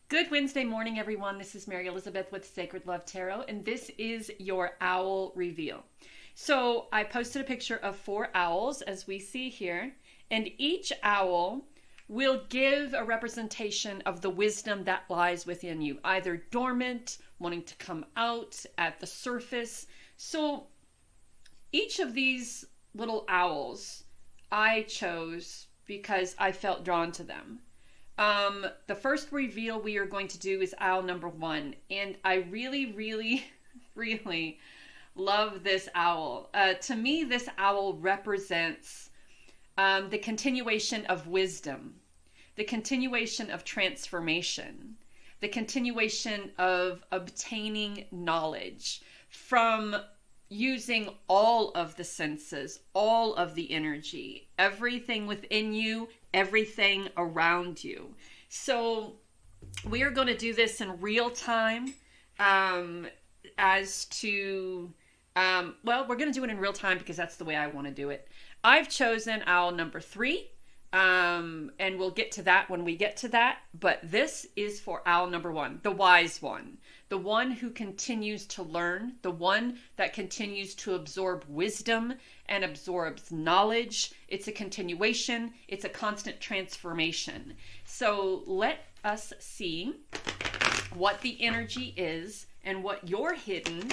Good Wednesday morning, everyone. This is Mary Elizabeth with Sacred Love Tarot, and this is your owl reveal. So I posted a picture of 4 owls, as we see here, and each owl will give a representation of the wisdom that lies within you, either dormant, wanting to come out at the surface. So each of these little owls I chose because I felt drawn to them. The first reveal we are going to do is owl number 1. And I really love this owl. To me, this owl represents the continuation of wisdom, the continuation of transformation, the continuation of obtaining knowledge from using all of the senses, all of the energy, everything within you, everything around you. So we are going to do this in real time we're going to do it in real time because that's the way I want to do it. I've chosen owl number 3. And we'll get to that when we get to that. But this is for owl number 1, the wise one, the one who continues to learn, the one that continues to absorb wisdom and absorbs knowledge. It's a continuation. It's a constant transformation. So let us see what the energy is and what your hidden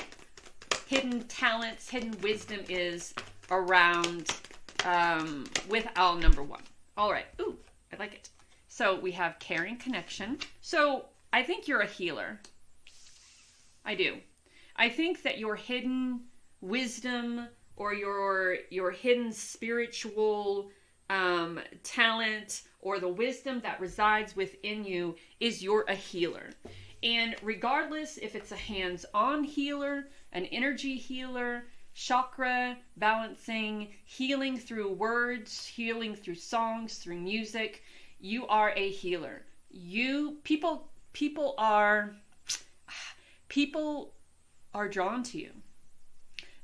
talents, hidden wisdom is around with owl number 1. All right. Ooh, I like it. So we have caring connection. So I think you're a healer. I do. I think that your hidden wisdom or your hidden spiritual talent or the wisdom that resides within you is you're a healer. And regardless if it's a hands-on healer, an energy healer, chakra balancing, healing through words, healing through songs, through music, you are a healer. People are drawn to you.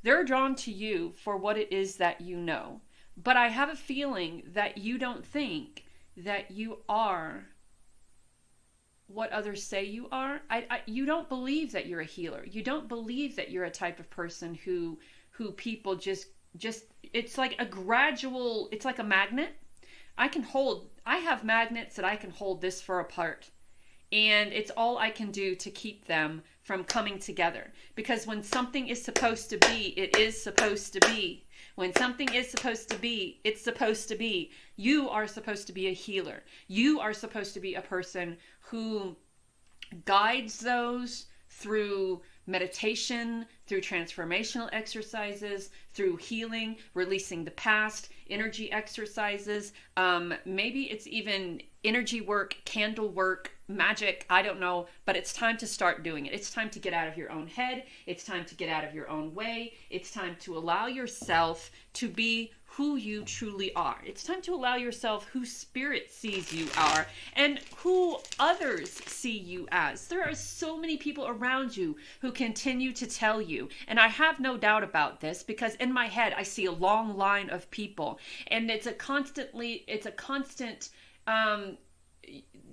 They're drawn to you for what it is that you know. But I have a feeling that you don't think that you are what others say you are. You don't believe that you're a healer. You don't believe that you're a type of person who people just it's like a gradual, it's like a magnet. I have magnets that I can hold this far apart, and it's all I can do to keep them from coming together. Because when something is supposed to be, it is supposed to be. When something is supposed to be, it's supposed to be. You are supposed to be a healer. You are supposed to be a person who guides those through meditation, through transformational exercises, through healing, releasing the past, energy exercises. Maybe it's even energy work, candle work, magic, I don't know, but it's time to start doing it. It's time to get out of your own head. It's time to get out of your own way. It's time to allow yourself to be who you truly are. It's time to allow yourself who spirit sees you are and who others see you as. There are so many people around you who continue to tell you, and I have no doubt about this because in my head I see a long line of people, and it's a constant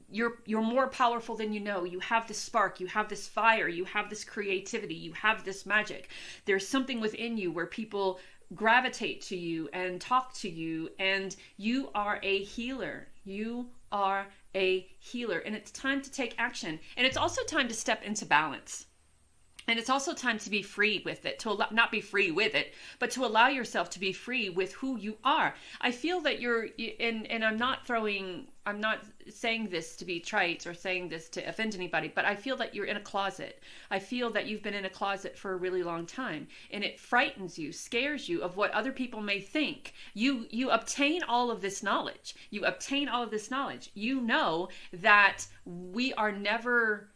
you're more powerful than you know. You have this spark, you have this fire, you have this creativity, you have this magic. There's something within you where people gravitate to you and talk to you, and you are a healer. You are a healer, and it's time to take action. And it's also time to step into balance. And it's also time to be free with it, not be free with it, but to allow yourself to be free with who you are. I feel that and I'm not saying this to be trite or saying this to offend anybody, but I feel that you're in a closet. I feel that you've been in a closet for a really long time, and it frightens you, scares you of what other people may think. You obtain all of this knowledge. You know that we are never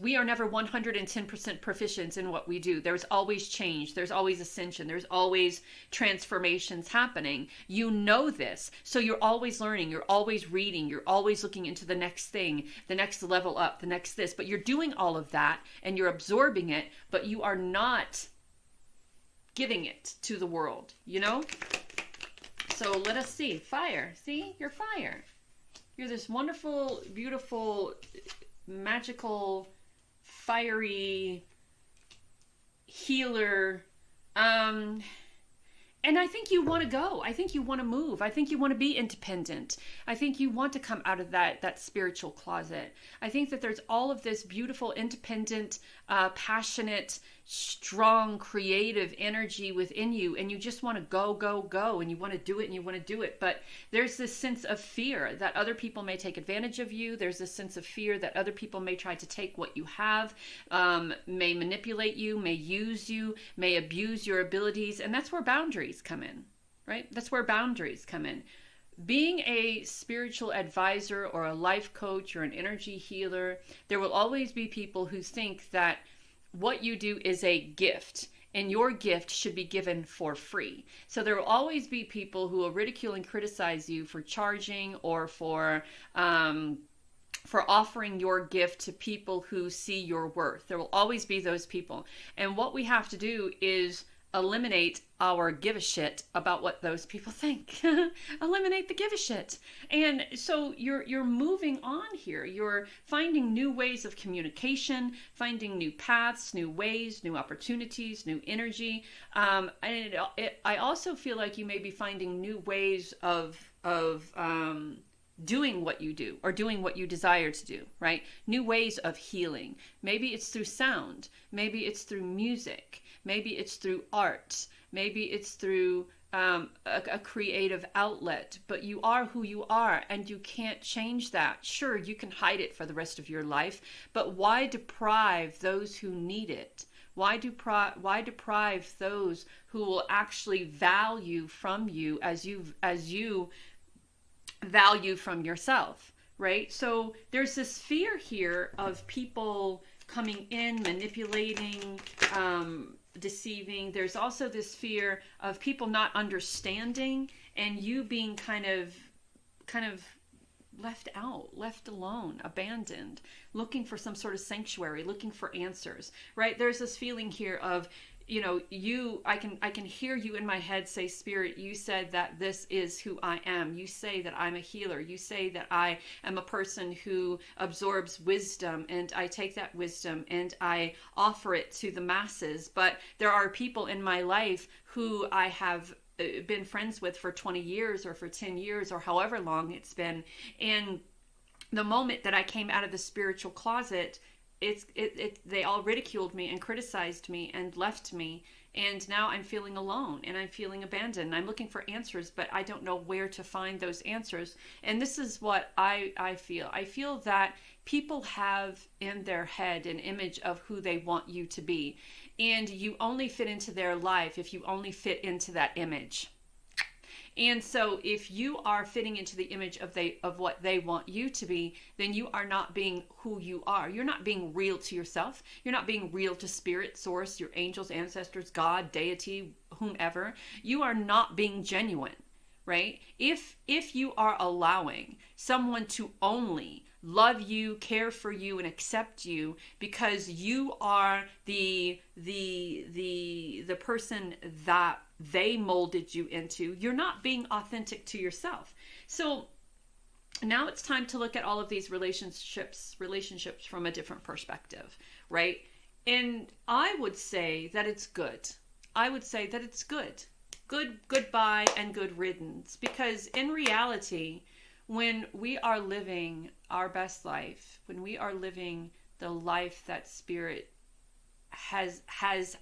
110% proficient in what we do. There's always change. There's always ascension. There's always transformations happening. You know this. So you're always learning. You're always reading. You're always looking into the next thing, the next level up, the next this. But you're doing all of that and you're absorbing it, but you are not giving it to the world, you know? So let us see. Fire. See? You're fire. You're this wonderful, beautiful, magical, fiery healer. And I think you want to go. I think you want to move. I think you want to be independent. I think you want to come out of that spiritual closet. I think that there's all of this beautiful, independent, passionate, strong, creative energy within you, and you just want to go, go, go, and you want to do it, and you want to do it. But there's this sense of fear that other people may take advantage of you. There's this sense of fear that other people may try to take what you have, may manipulate you, may use you, may abuse your abilities, and that's where boundaries come in, right? That's where boundaries come in. Being a spiritual advisor or a life coach or an energy healer, there will always be people who think that what you do is a gift, and your gift should be given for free. So there will always be people who will ridicule and criticize you for charging or for offering your gift to people who see your worth. There will always be those people. And what we have to do is eliminate our give a shit about what those people think. Eliminate the give a shit. And so you're moving on here. You're finding new ways of communication, finding new paths, new ways, new opportunities, new energy. I also feel like you may be finding new ways of doing what you do or doing what you desire to do, right? New ways of healing. Maybe it's through sound. Maybe it's through music. Maybe it's through art. Maybe it's through a creative outlet. But you are who you are, and you can't change that. Sure, you can hide it for the rest of your life, but why deprive those who need it? Why deprive those who will actually value from you as you value from yourself, right? So there's this fear here of people coming in, manipulating, deceiving. There's also this fear of people not understanding and you being kind of left out, left alone, abandoned, looking for some sort of sanctuary, looking for answers, right? There's this feeling here of, I can hear you in my head say, Spirit, you said that this is who I am. You say that I'm a healer. You say that I am a person who absorbs wisdom, and I take that wisdom and I offer it to the masses. But there are people in my life who I have been friends with for 20 years or for 10 years or however long it's been. And the moment that I came out of the spiritual closet, they all ridiculed me and criticized me and left me, and now I'm feeling alone and I'm feeling abandoned. I'm looking for answers, but I don't know where to find those answers. And this is what I feel. I feel that people have in their head an image of who they want you to be, and you only fit into their life if you only fit into that image. And so if you are fitting into the image of what they want you to be, then you are not being who you are. You're not being real to yourself. You're not being real to spirit, source, your angels, ancestors, God, deity, whomever. You are not being genuine, right? If you are allowing someone to only love you, care for you, and accept you because you are the person that they molded you into, you're not being authentic to yourself. So now it's time to look at all of these relationships from a different perspective, right? And I would say that it's good. I would say that it's good. Goodbye and good riddance. Because in reality, when we are living our best life, when we are living the life that Spirit has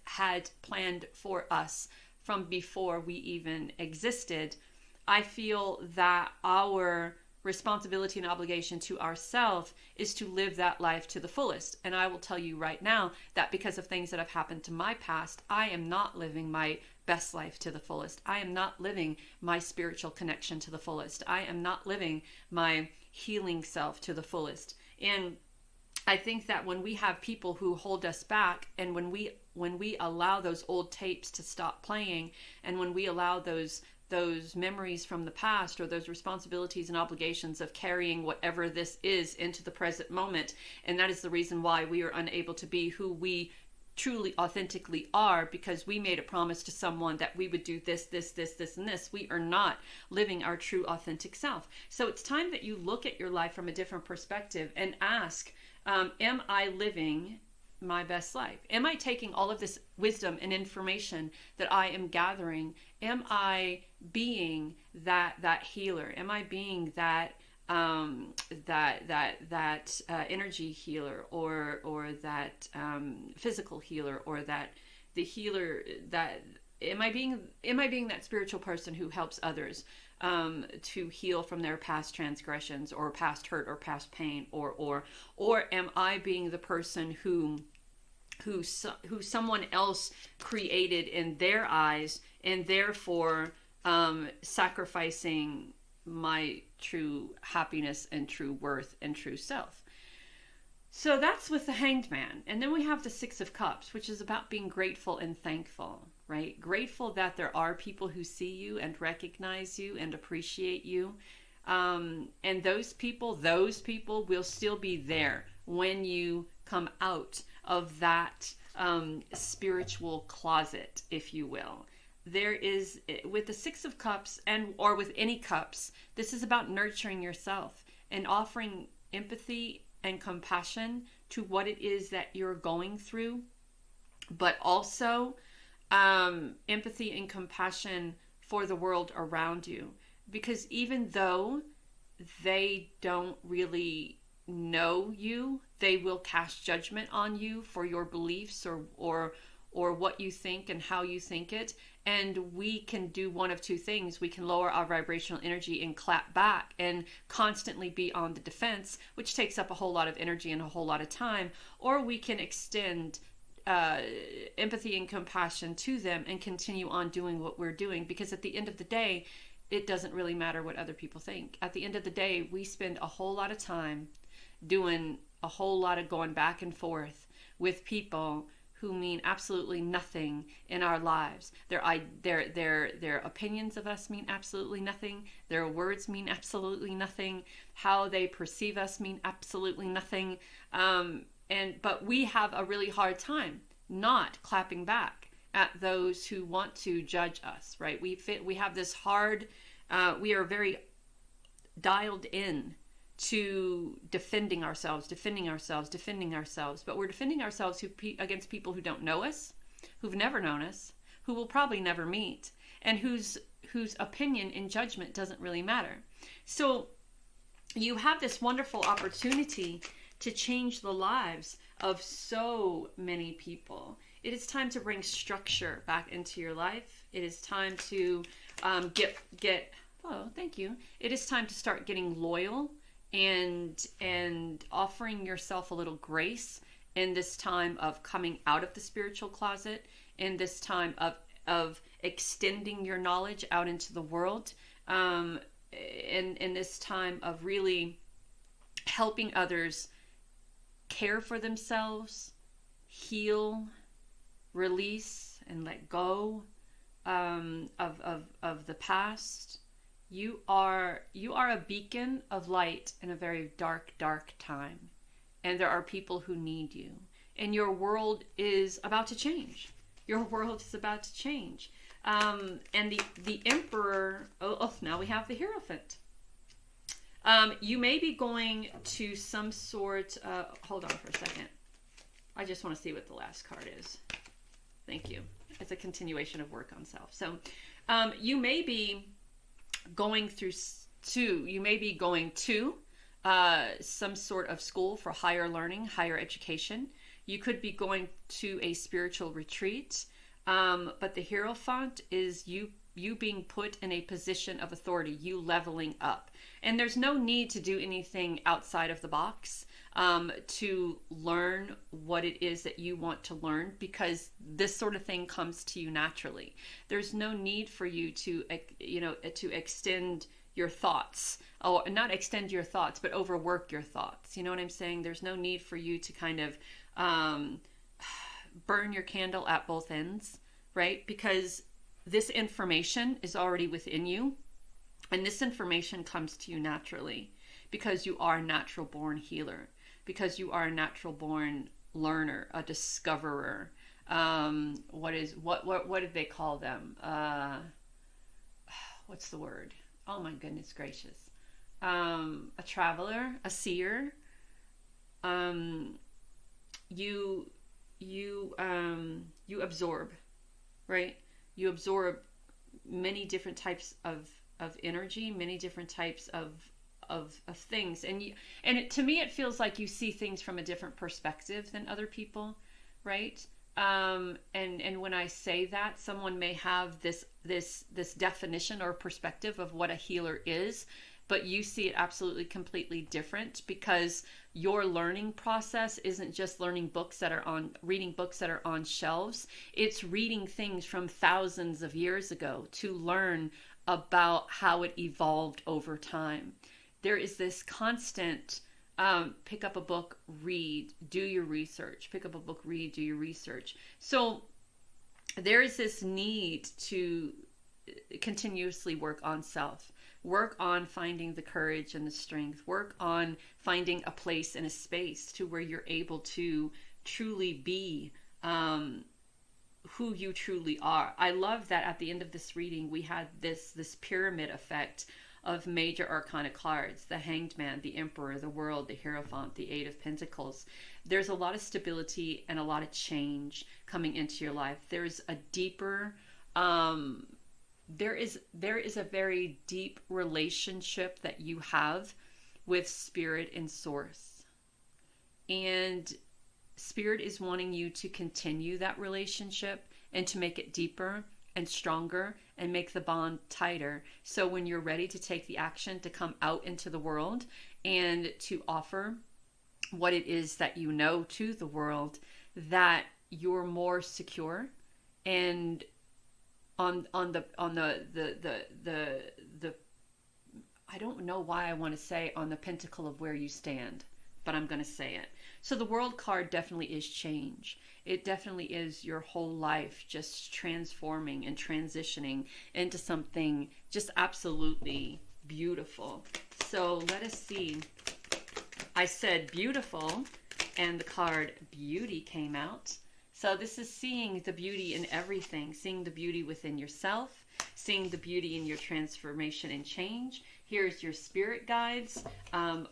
had planned for us from before we even existed, I feel that our responsibility and obligation to ourselves is to live that life to the fullest. And I will tell you right now that because of things that have happened to my past, I am not living my best life to the fullest. I am not living my spiritual connection to the fullest. I am not living my healing self to the fullest. And I think that when we have people who hold us back, and when we allow those old tapes to stop playing, and when we allow those memories from the past or those responsibilities and obligations of carrying whatever this is into the present moment, and that is the reason why we are unable to be who we truly authentically are because we made a promise to someone that we would do this, this, this, this, and this. We are not living our true authentic self. So it's time that you look at your life from a different perspective and ask, am I living my best life? Am I taking all of this wisdom and information that I am gathering? Am I being that healer? Am I being that energy healer, or that physical healer, or that the healer that am I being that spiritual person who helps others to heal from their past transgressions or past hurt or past pain, or am I being the person who someone else created in their eyes, and therefore sacrificing my true happiness and true worth and true self? So that's with the Hanged Man. And then we have the Six of Cups, which is about being grateful and thankful, right? Grateful that there are people who see you and recognize you and appreciate you. And those people will still be there when you come out of that spiritual closet, if you will. There is, with the Six of Cups, or with any cups, this is about nurturing yourself and offering empathy and compassion to what it is that you're going through, but also empathy and compassion for the world around you. Because even though they don't really know you, they will cast judgment on you for your beliefs or what you think and how you think it. And we can do one of two things. We can lower our vibrational energy and clap back and constantly be on the defense, which takes up a whole lot of energy and a whole lot of time. Or we can extend empathy and compassion to them and continue on doing what we're doing. Because at the end of the day, it doesn't really matter what other people think. At the end of the day, we spend a whole lot of time doing a whole lot of going back and forth with people who mean absolutely nothing in our lives. Their opinions of us mean absolutely nothing. Their words mean absolutely nothing. How they perceive us mean absolutely nothing. But we have a really hard time not clapping back at those who want to judge us, right? We have this hard, we are very dialed in to defending ourselves, but we're defending ourselves against people who don't know us, who've never known us, who will probably never meet, and whose opinion and judgment doesn't really matter. So you have this wonderful opportunity to change the lives of so many people. It is time to bring structure back into your life. It is time to It is time to start getting loyal and offering yourself a little grace in this time of coming out of the spiritual closet, in this time of extending your knowledge out into the world, in this time of really helping others care for themselves, heal, release, and let go of the past. You are a beacon of light in a very dark time. And there are people who need you. And your world is about to change. Your world is about to change. And the Emperor, now we have the Hierophant. You may be going to some sort, hold on for a second. I just want to see what the last card is. Thank you. It's a continuation of work on self. So you may be going to some sort of school for higher learning, higher education. You could be going to a spiritual retreat. But the Hierophant is you being put in a position of authority, you leveling up. And there's no need to do anything outside of the box to learn what it is that you want to learn, because this sort of thing comes to you naturally. There's no need for you to extend your thoughts, or not extend your thoughts, but overwork your thoughts. You know what I'm saying? There's no need for you to kind of burn your candle at both ends, right? Because this information is already within you, and this information comes to you naturally because you are a natural born healer, because you are a natural born learner, a discoverer, What did they call them? What's the word? Oh my goodness gracious. A traveler, a seer. Um, you you absorb, right? You absorb many different types of energy, many different types of things, to me it feels like you see things from a different perspective than other people, right? And when I say that, someone may have this definition or perspective of what a healer is, but you see it absolutely completely different, because your learning process isn't just reading books that are on shelves. It's reading things from thousands of years ago to learn about how it evolved over time. There is this constant pick up a book, read, do your research. Pick up a book, read, do your research. So there is this need to continuously work on self, work on finding the courage and the strength, work on finding a place and a space to where you're able to truly be who you truly are. I love that at the end of this reading we had this pyramid effect of major arcana cards: the Hanged Man, the Emperor, the World, the Hierophant, the Eight of Pentacles. There's a lot of stability and a lot of change coming into your life. There's a deeper there is a very deep relationship that you have with spirit and source, and spirit is wanting you to continue that relationship and to make it deeper and stronger and make the bond tighter. So when you're ready to take the action to come out into the world and to offer what it is that you know to the world, that you're more secure and on the I don't know why I want to say on the pinnacle of where you stand, but I'm going to say it. So the World card definitely is change. It definitely is your whole life just transforming and transitioning into something just absolutely beautiful. So let us see. I said beautiful, and the card beauty came out. So this is seeing the beauty in everything, seeing the beauty within yourself, seeing the beauty in your transformation and change. Here's your spirit guides,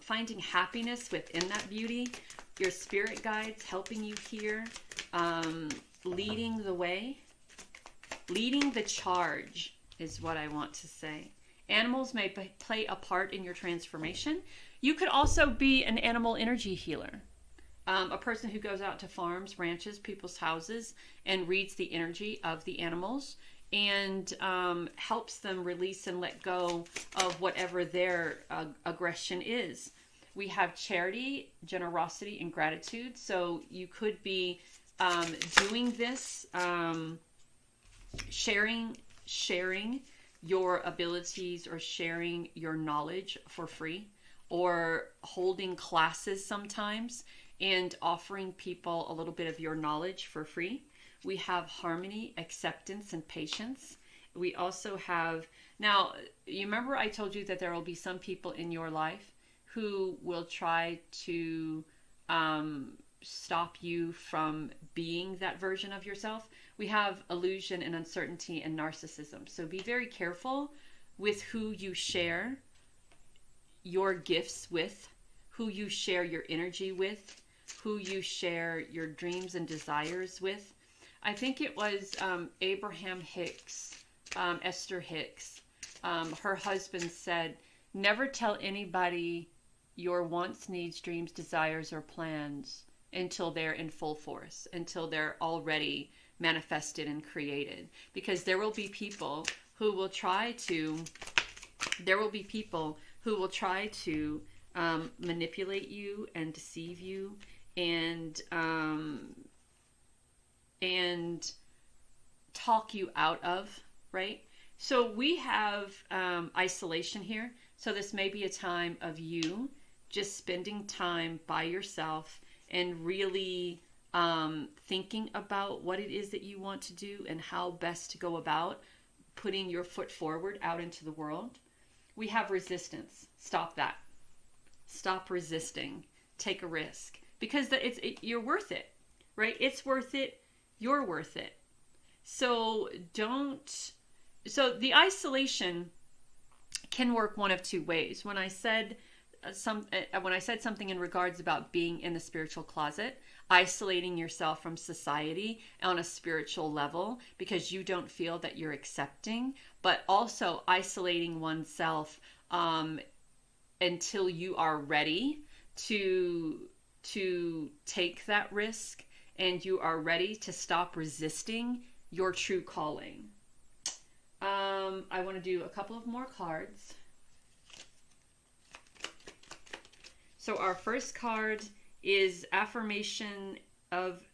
finding happiness within that beauty. Your spirit guides helping you here, leading the way, leading the charge is what I want to say. Animals may play a part in your transformation. You could also be an animal energy healer. A person who goes out to farms, ranches, people's houses, and reads the energy of the animals and helps them release and let go of whatever their aggression is. We have charity, generosity, and gratitude. So you could be doing this, sharing your abilities or sharing your knowledge for free, or holding classes sometimes and offering people a little bit of your knowledge for free. We have harmony, acceptance, and patience. We also have, now, you remember I told you that there will be some people in your life who will try to stop you from being that version of yourself. We have illusion and uncertainty and narcissism. So be very careful with who you share your gifts with, who you share your energy with, who you share your dreams and desires with. I think it was Abraham Hicks, Esther Hicks. Her husband said, never tell anybody your wants, needs, dreams, desires, or plans until they're in full force, until they're already manifested and created. Because there will be people who will try to, manipulate you and deceive you and talk you out of, right? So we have isolation here. So this may be a time of you just spending time by yourself and really thinking about what it is that you want to do and how best to go about putting your foot forward out into the world. We have resistance. Stop that. Stop resisting. Take a risk, because you're worth it, right? It's worth it You're worth it. So don't, so the isolation can work one of two ways. When I said something in regards about being in the spiritual closet, isolating yourself from society on a spiritual level because you don't feel that you're accepting, but also isolating oneself until you are ready to take that risk and you are ready to stop resisting your true calling. I want to do a couple of more cards. So our first card is affirmation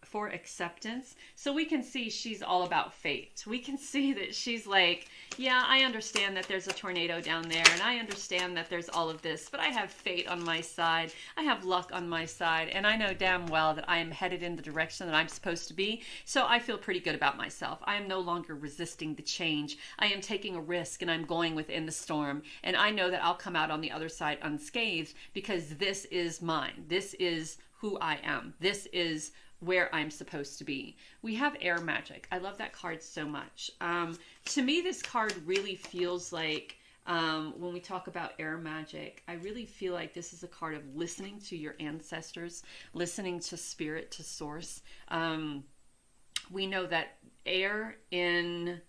for acceptance. So we can see she's all about fate. We can see that she's like, yeah, I understand that there's a tornado down there, and I understand that there's all of this, but I have fate on my side. I have luck on my side, and I know damn well that I am headed in the direction that I'm supposed to be. So I feel pretty good about myself. I am no longer resisting the change. I am taking a risk, and I'm going within the storm. And I know that I'll come out on the other side unscathed because this is mine. This is who I am. This is where I'm supposed to be. We have air magic. I love that card so much. To me, this card really feels like, when we talk about air magic, I really feel like this is a card of listening to your ancestors, listening to spirit, to source. We know that air in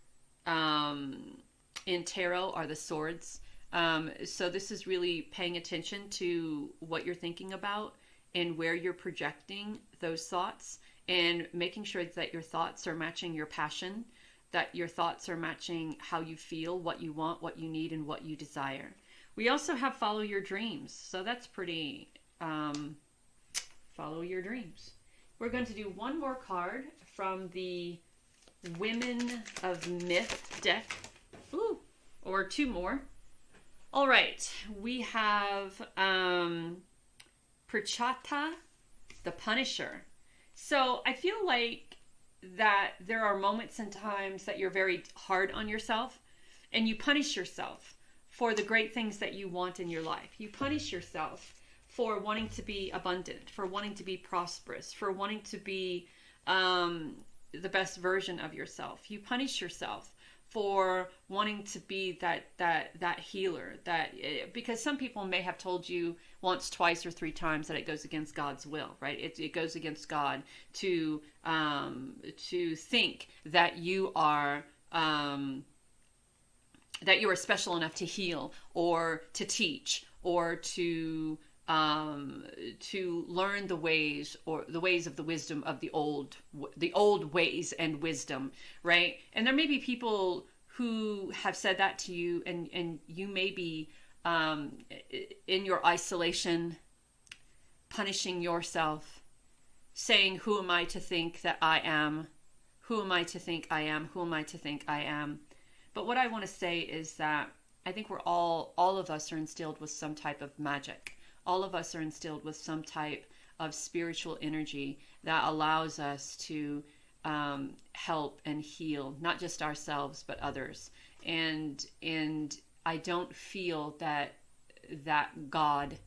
tarot are the swords. So this is really paying attention to what you're thinking about and where you're projecting those thoughts, and making sure that your thoughts are matching your passion, that your thoughts are matching how you feel, what you want, what you need, and what you desire. We also have follow your dreams. So that's pretty, follow your dreams. We're going to do one more card from the Women of Myth deck. Ooh, or two more. All right, we have Prachata, the Punisher. So I feel like that there are moments and times that you're very hard on yourself and you punish yourself for the great things that you want in your life. You punish yourself for wanting to be abundant, for wanting to be prosperous, for wanting to be the best version of yourself. You punish yourself for wanting to be that healer, because some people may have told you once, twice, or three times that it goes against God's will, right? It goes against God to think that you are special enough to heal or to teach or to learn the ways of the wisdom of the old ways and wisdom, right? And there may be people who have said that to you, and you may be in your isolation, punishing yourself, saying, who am I to think that I am? Who am I to think I am? Who am I to think I am? But what I want to say is that I think all of us are instilled with some type of magic. All of us are instilled with some type of spiritual energy that allows us to help and heal, not just ourselves, but others. And I don't feel that God,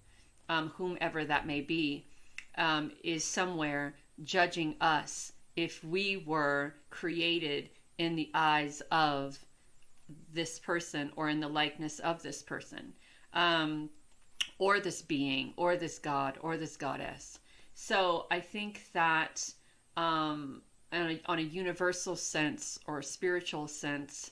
whomever that may be, is somewhere judging us if we were created in the eyes of this person or in the likeness of this person. Or this being, or this God, or this goddess. So I think that on a universal sense or spiritual sense,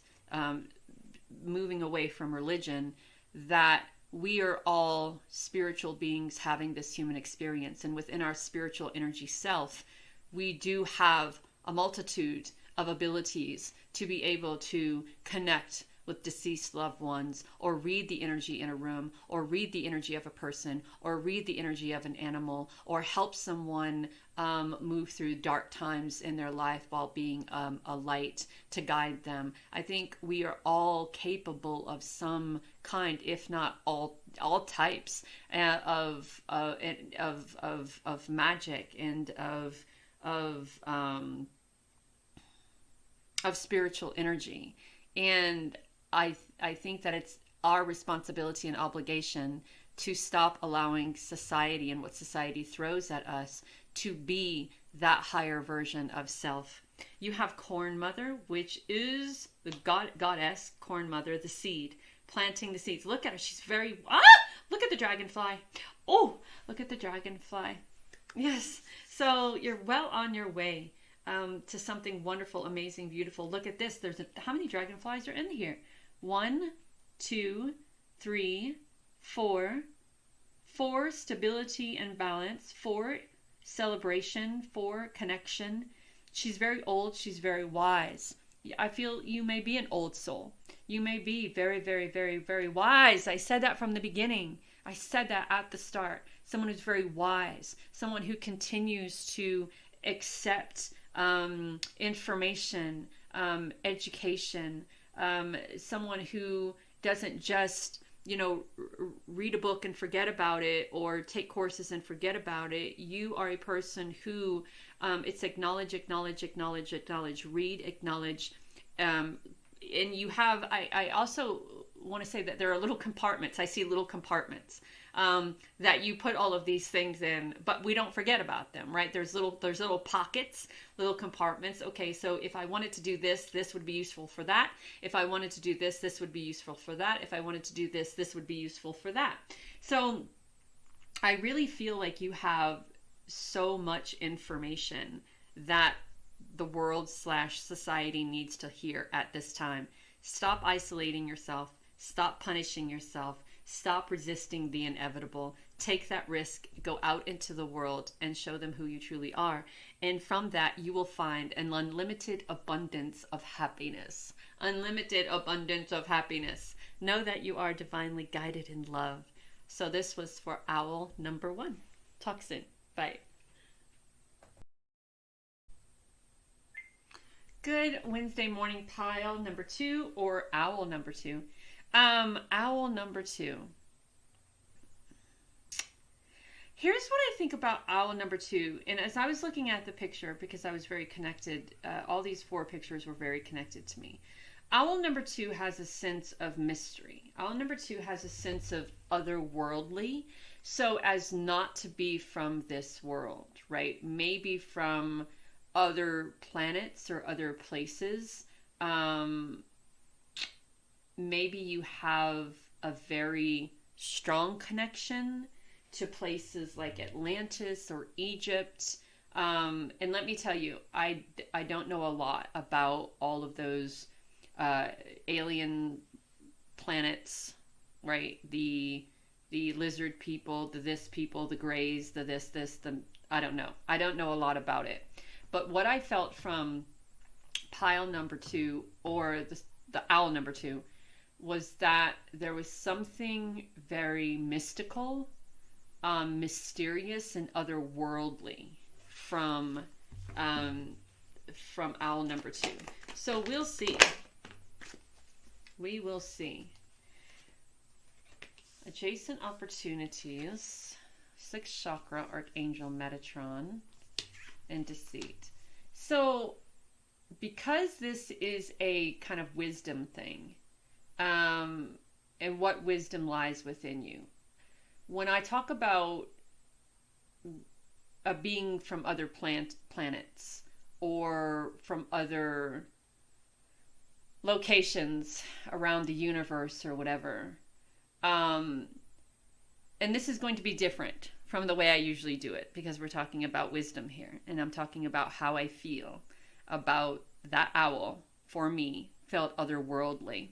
moving away from religion, that we are all spiritual beings having this human experience. And within our spiritual energy self, we do have a multitude of abilities to be able to connect with deceased loved ones, or read the energy in a room, or read the energy of a person, or read the energy of an animal, or help someone move through dark times in their life while being a light to guide them. I think we are all capable of some kind, if not all types of magic and of spiritual energy. And I think that it's our responsibility and obligation to stop allowing society and what society throws at us to be that higher version of self. You have Corn Mother, which is the goddess Corn Mother, the seed, planting the seeds. Look at her. She's very, look at the dragonfly. Oh, look at the dragonfly. Yes. So you're well on your way to something wonderful, amazing, beautiful. Look at this. How many dragonflies are in here? 1, 2, 3, 4. 4, stability and balance. 4, celebration. 4, connection. She's very old. She's very wise. I feel you may be an old soul. You may be very, very, very, very wise. I said that from the beginning. I said that at the start. Someone who's very wise. Someone who continues to accept information, education. Someone who doesn't just, read a book and forget about it, or take courses and forget about it. You are a person who it's acknowledge, read, acknowledge. And you have, I also want to say that there are little compartments. I see little compartments that you put all of these things in, but we don't forget about them, right? There's little pockets, little compartments. Okay, so if I wanted to do this, this would be useful for that. If I wanted to do this, this would be useful for that. If I wanted to do this, this would be useful for that. So I really feel like you have so much information that the world / society needs to hear at this time. Stop isolating yourself. Stop punishing yourself. Stop resisting the inevitable. Take that risk. Go out into the world and show them who you truly are. And from that, you will find an unlimited abundance of happiness. Unlimited abundance of happiness. Know that you are divinely guided in love. So this was for owl number 1. Talk soon. Bye. Good Wednesday morning, pile number 2 or owl number 2. Owl number 2. Here's what I think about owl number 2. And as I was looking at the picture, because I was very connected, all these 4 pictures were very connected to me. Owl number 2 has a sense of mystery. Owl number 2 has a sense of otherworldly, so as not to be from this world, right? Maybe from other planets or other places. Maybe you have a very strong connection to places like Atlantis or Egypt. And let me tell you, I don't know a lot about all of those alien planets, right? The lizard people, the this people, the grays, the this, the I don't know. I don't know a lot about it. But what I felt from pile number 2 or the owl number 2 was that there was something very mystical, mysterious, and otherworldly from owl number 2. So we'll see. We will see. Adjacent opportunities, 6th chakra, Archangel Metatron, and deceit. So because this is a kind of wisdom thing, and what wisdom lies within you, when I talk about a being from other planets or from other locations around the universe or whatever, and this is going to be different from the way I usually do it, because we're talking about wisdom here, and I'm talking about how I feel about that owl, for me, felt otherworldly.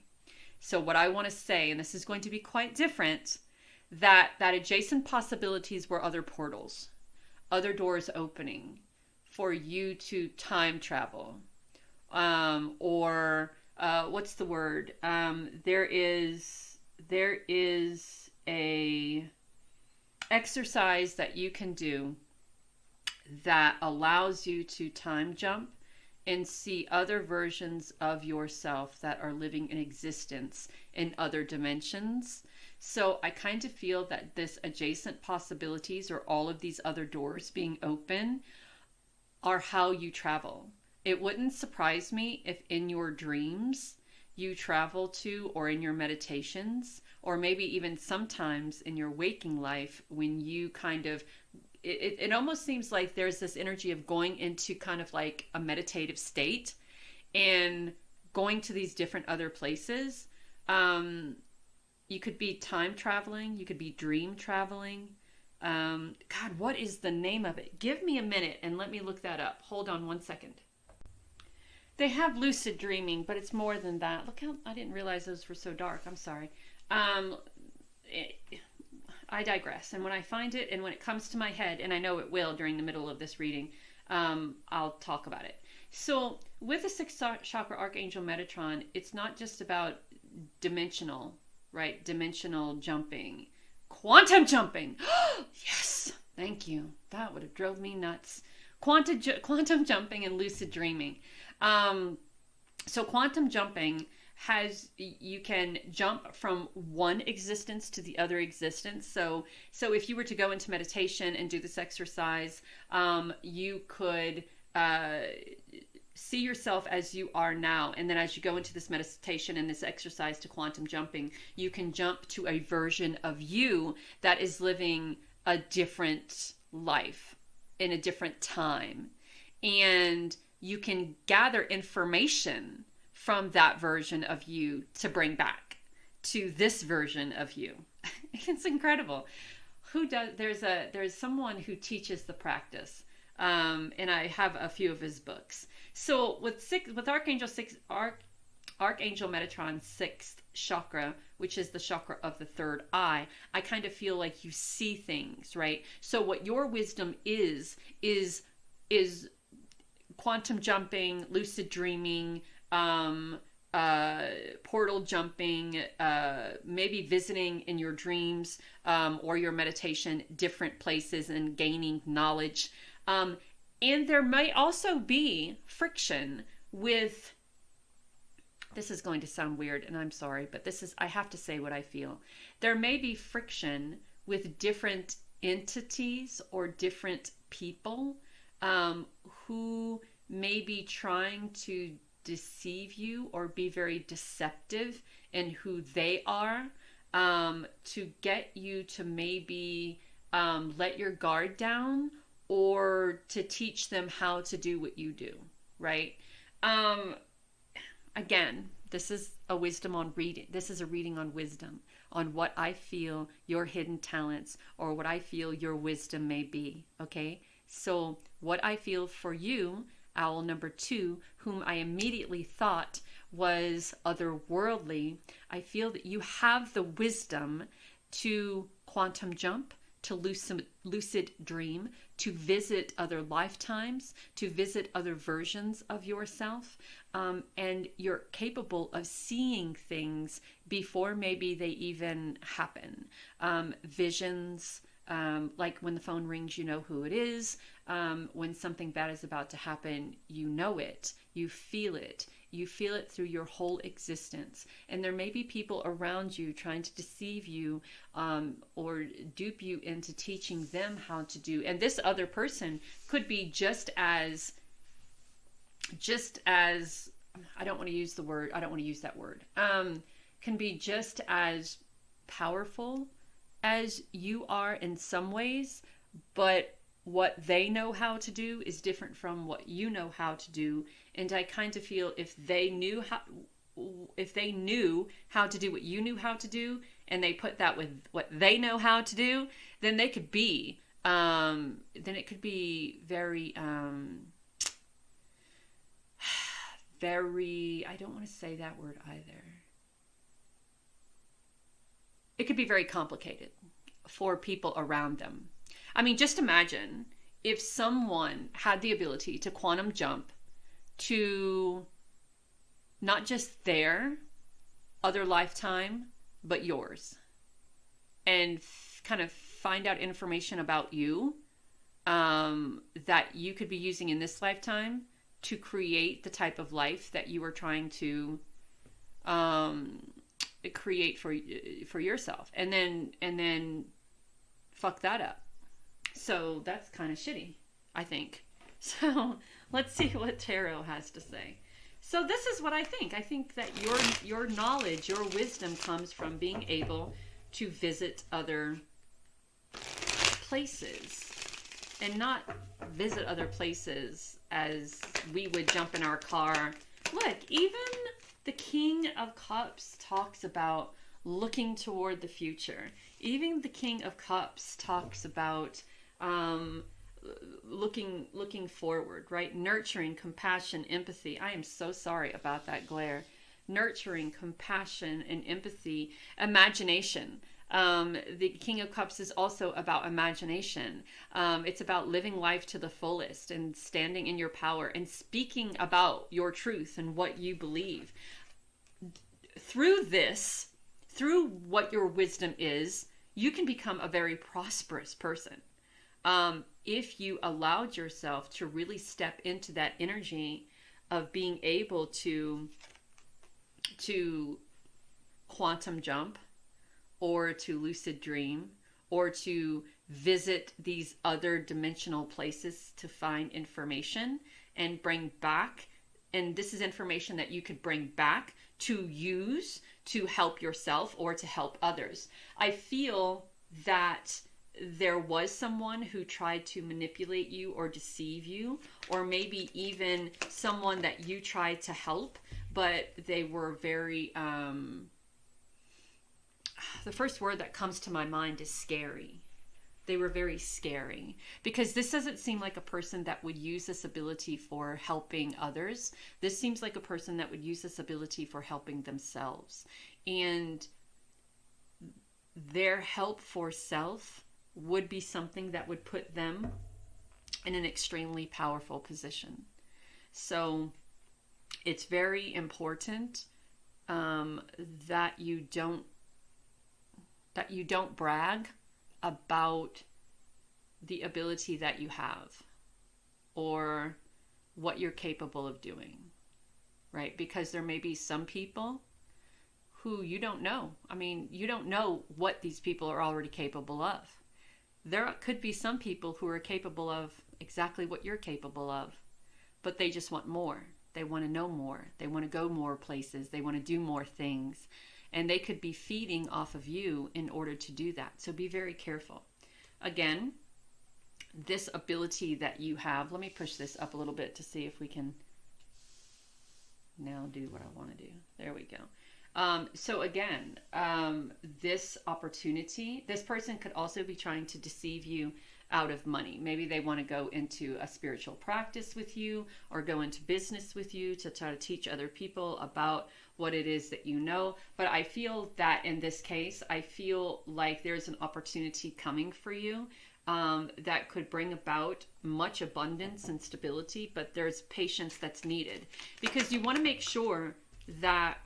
So what I want to say, and this is going to be quite different, that adjacent possibilities were other portals, other doors opening for you to time travel, or what's the word? There is a exercise that you can do that allows you to time jump and see other versions of yourself that are living in existence in other dimensions. So I kind of feel that this adjacent possibilities, or all of these other doors being open, are how you travel. It wouldn't surprise me if in your dreams you travel to, or in your meditations, or maybe even sometimes in your waking life, when you kind of it almost seems like there's this energy of going into kind of like a meditative state and going to these different other places. You could be time traveling. You could be dream traveling. God, what is the name of it? Give me a minute and let me look that up. Hold on one second. They have lucid dreaming, but it's more than that. Look how, I didn't realize those were so dark. I'm sorry. I digress. And when I find it and when it comes to my head, and I know it will during the middle of this reading, I'll talk about it. So with the sixth chakra Archangel Metatron, it's not just about dimensional, right? Dimensional jumping. Quantum jumping. Yes. Thank you. That would have drove me nuts. Quantum jumping and lucid dreaming. So quantum jumping you can jump from one existence to the other existence. So if you were to go into meditation and do this exercise, you could see yourself as you are now. And then as you go into this meditation and this exercise to quantum jumping, you can jump to a version of you that is living a different life in a different time. And you can gather information from that version of you to bring back to this version of you. It's incredible. There's someone who teaches the practice. And I have a few of his books. So with Archangel Metatron's sixth chakra, which is the chakra of the third eye, I kind of feel like you see things, right? So what your wisdom is quantum jumping, lucid dreaming, portal jumping, maybe visiting in your dreams or your meditation different places and gaining knowledge. And there may also be friction with, this is going to sound weird and I'm sorry, but I have to say what I feel. There may be friction with different entities or different people who may be trying to deceive you or be very deceptive in who they are, to get you to maybe let your guard down or to teach them how to do what you do, right? Again, this is a wisdom on reading. This is a reading on wisdom, on what I feel your hidden talents or what I feel your wisdom may be, okay? So what I feel for you, owl number 2, whom I immediately thought was otherworldly, I feel that you have the wisdom to quantum jump, to lucid dream, to visit other lifetimes, to visit other versions of yourself, and you're capable of seeing things before maybe they even happen. Visions, like when the phone rings, you know who it is. When something bad is about to happen, you know it. You feel it. You feel it through your whole existence. And there may be people around you trying to deceive you or dupe you into teaching them how to do. And this other person could be just as I don't want to use that word. Can be just as powerful as you are in some ways, but what they know how to do is different from what you know how to do. And I kind of feel if they knew how to do what you knew how to do, and they put that with what they know how to do, then it could be very, very, I don't want to say that word either. It could be very complicated for people around them. I mean, just imagine if someone had the ability to quantum jump to not just their other lifetime, but yours, and kind of find out information about you that you could be using in this lifetime to create the type of life that you are trying to create for yourself, and then fuck that up. So that's kind of shitty, I think. So let's see what tarot has to say. So this is what I think. I think that your knowledge, your wisdom comes from being able to visit other places. and not visit other places as we would jump in our car. Look, even the King of Cups talks about looking toward the future. Even the King of Cups talks about looking forward, right? Nurturing, compassion, empathy. I am so sorry about that glare. Nurturing, compassion, and empathy. Imagination. The King of Cups is also about imagination. It's about living life to the fullest and standing in your power and speaking about your truth and what you believe. Through this, through what your wisdom is, you can become a very prosperous person. If you allowed yourself to really step into that energy of being able to quantum jump, or to lucid dream, or to visit these other dimensional places to find information and bring back. And this is information that you could bring back to use to help yourself or to help others. I feel that there was someone who tried to manipulate you or deceive you, or maybe even someone that you tried to help, but they were very, the first word that comes to my mind is scary. They were very scary, because this doesn't seem like a person that would use this ability for helping others. This seems like a person that would use this ability for helping themselves. And their help for self would be something that would put them in an extremely powerful position. So it's very important that you don't brag about the ability that you have or what you're capable of doing, right? Because there may be some people who you don't know. I mean, you don't know what these people are already capable of. There could be some people who are capable of exactly what you're capable of, but they just want more. They want to know more. They want to go more places. They want to do more things. And they could be feeding off of you in order to do that. So be very careful. Again, this ability that you have, let me push this up a little bit to see if we can now do what I want to do. There we go. So again, this opportunity, this person could also be trying to deceive you out of money. Maybe they want to go into a spiritual practice with you or go into business with you to try to teach other people about what it is that you know. But I feel that in this case, I feel like there's an opportunity coming for you that could bring about much abundance and stability, but there's patience that's needed, because you want to make sure that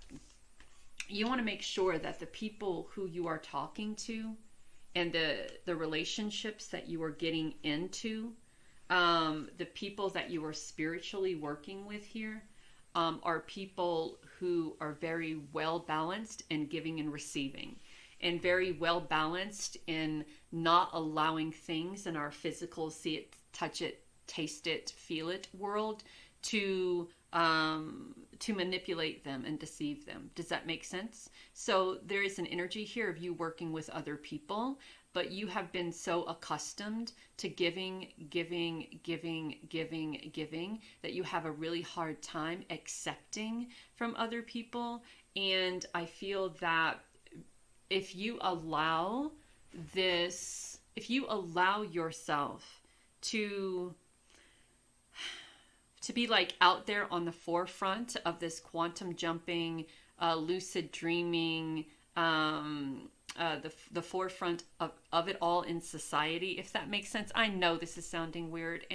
the people who you are talking to and the relationships that you are getting into, the people that you are spiritually working with here, are people who are very well balanced in giving and receiving, and very well balanced in not allowing things in our physical see it, touch it, taste it, feel it world to manipulate them and deceive them. Does that make sense? So there is an energy here of you working with other people, but you have been so accustomed to giving that you have a really hard time accepting from other people. And I feel that if you allow yourself to be like out there on the forefront of this quantum jumping, lucid dreaming, the forefront of it all in society, if that makes sense. I know this is sounding weird,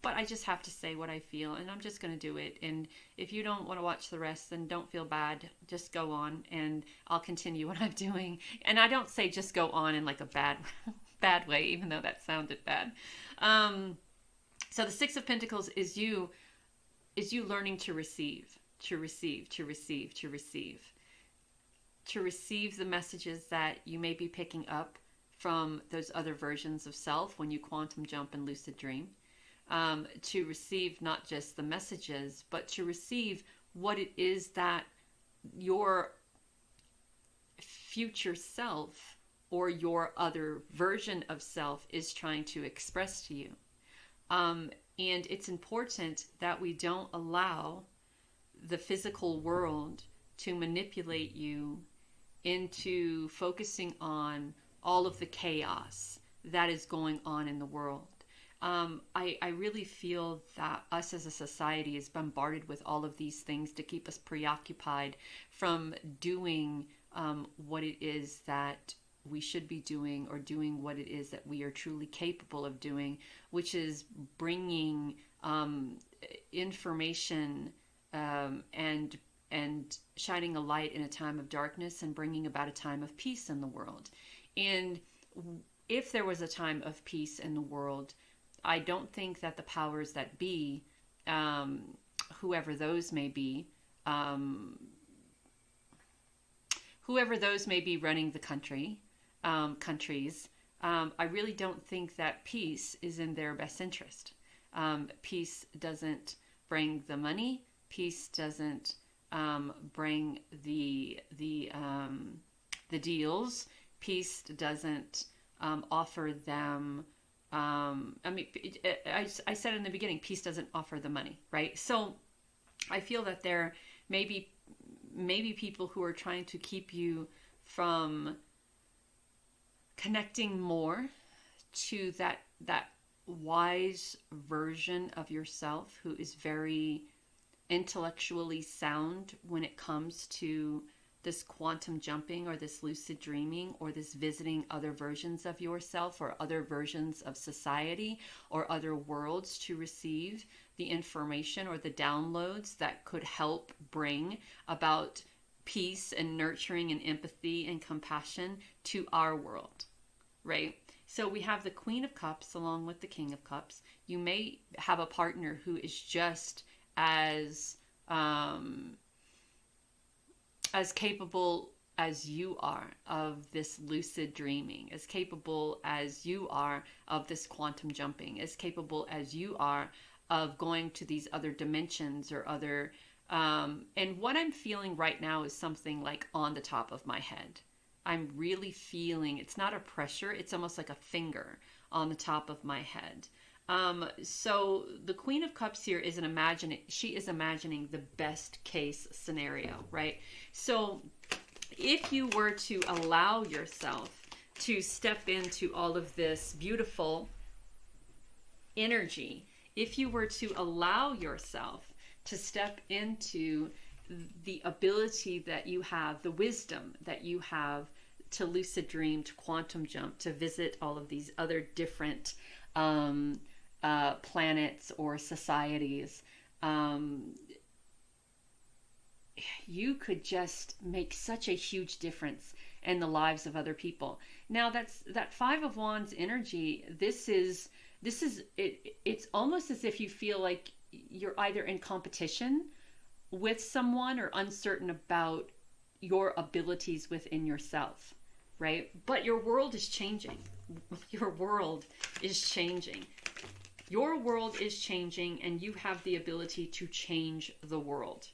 but I just have to say what I feel, and I'm just going to do it. And if you don't want to watch the rest, then don't feel bad. Just go on, and I'll continue what I'm doing. And I don't say just go on in like a bad way, even though that sounded bad. So the Six of Pentacles is you learning to receive the messages that you may be picking up from those other versions of self when you quantum jump and lucid dream, to receive not just the messages, but to receive what it is that your future self or your other version of self is trying to express to you. And it's important that we don't allow the physical world to manipulate you into focusing on all of the chaos that is going on in the world. I really feel that us as a society is bombarded with all of these things to keep us preoccupied from doing what it is that we should be doing, or doing what it is that we are truly capable of doing, which is bringing information and shining a light in a time of darkness, and bringing about a time of peace in the world. And if there was a time of peace in the world, I don't think that the powers that be, whoever those may be running the countries, I really don't think that peace is in their best interest. Peace doesn't bring the money. Peace doesn't bring the deals. Peace doesn't offer them. I said in the beginning, peace doesn't offer the money, right? So I feel that there may be people who are trying to keep you from connecting more to that wise version of yourself, who is very intellectually sound when it comes to this quantum jumping, or this lucid dreaming, or this visiting other versions of yourself, or other versions of society, or other worlds, to receive the information or the downloads that could help bring about peace and nurturing and empathy and compassion to our world, right? So we have the Queen of Cups along with the King of Cups. You may have a partner who is just as capable as you are of this lucid dreaming, as capable as you are of this quantum jumping, as capable as you are of going to these other dimensions or other, and what I'm feeling right now is something like on the top of my head. I'm really feeling, it's not a pressure, it's almost like a finger on the top of my head. So the Queen of Cups here is she is imagining the best case scenario, right? So if you were to allow yourself to step into all of this beautiful energy, if you were to allow yourself to step into the ability that you have, the wisdom that you have to lucid dream, to quantum jump, to visit all of these other different planets or societies, you could just make such a huge difference in the lives of other people. Now that Five of Wands energy, this is it, it's almost as if you feel like you're either in competition with someone or uncertain about your abilities within yourself, right? But your world is changing. Your world is changing. Your world is changing, and you have the ability to change the world,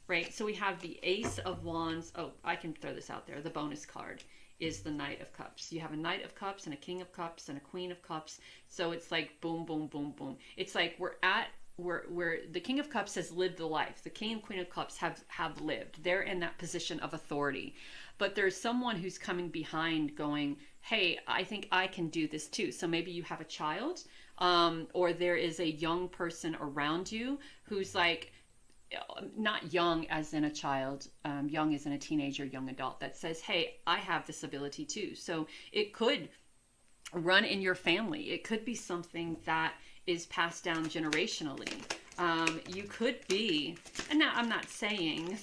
right? So we have the Ace of Wands. Oh, I can throw this out there. The bonus card is the Knight of Cups. You have a Knight of Cups and a King of Cups and a Queen of Cups. So it's like boom, boom, boom, boom. It's like where the King of Cups has lived the life. The King and Queen of Cups have lived. They're in that position of authority. But there's someone who's coming behind going, hey, I think I can do this too. So maybe you have a child, or there is a young person around you who's like, not young as in a child, young as in a teenager, young adult, that says, hey, I have this ability too. So it could run in your family. It could be something that is passed down generationally. You could be, and now I'm not saying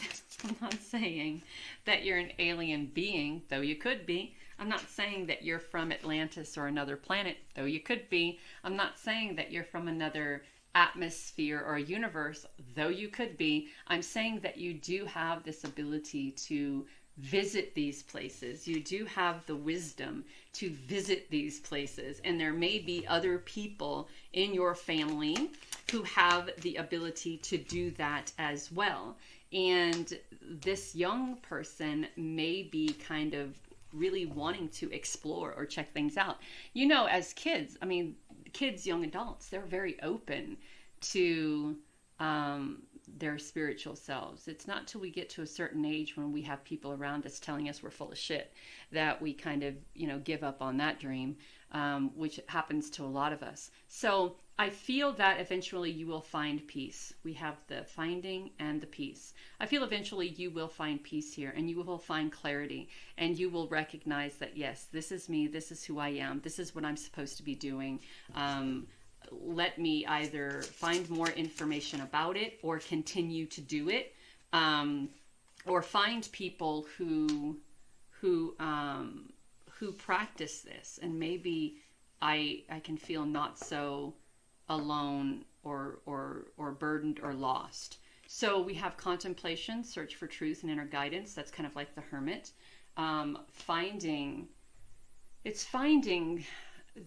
that you're an alien being, though you could be. I'm not saying that you're from Atlantis or another planet, though you could be. I'm not saying that you're from another atmosphere or a universe, though you could be. I'm saying that you do have this ability to visit these places. You do have the wisdom to visit these places, and there may be other people in your family who have the ability to do that as well. And this young person may be kind of really wanting to explore or check things out. You know, as kids, I mean, kids, young adults, they're very open to their spiritual selves. It's not till we get to a certain age when we have people around us telling us we're full of shit that we kind of, give up on that dream, which happens to a lot of us. So I feel that eventually you will find peace. We have the finding and the peace. I feel eventually you will find peace here, and you will find clarity, and you will recognize that, yes, this is me, this is who I am, this is what I'm supposed to be doing. Let me either find more information about it or continue to do it, or find people who practice this, and maybe I can feel not so alone or burdened or lost. So we have contemplation, search for truth and inner guidance. That's kind of like the hermit. Finding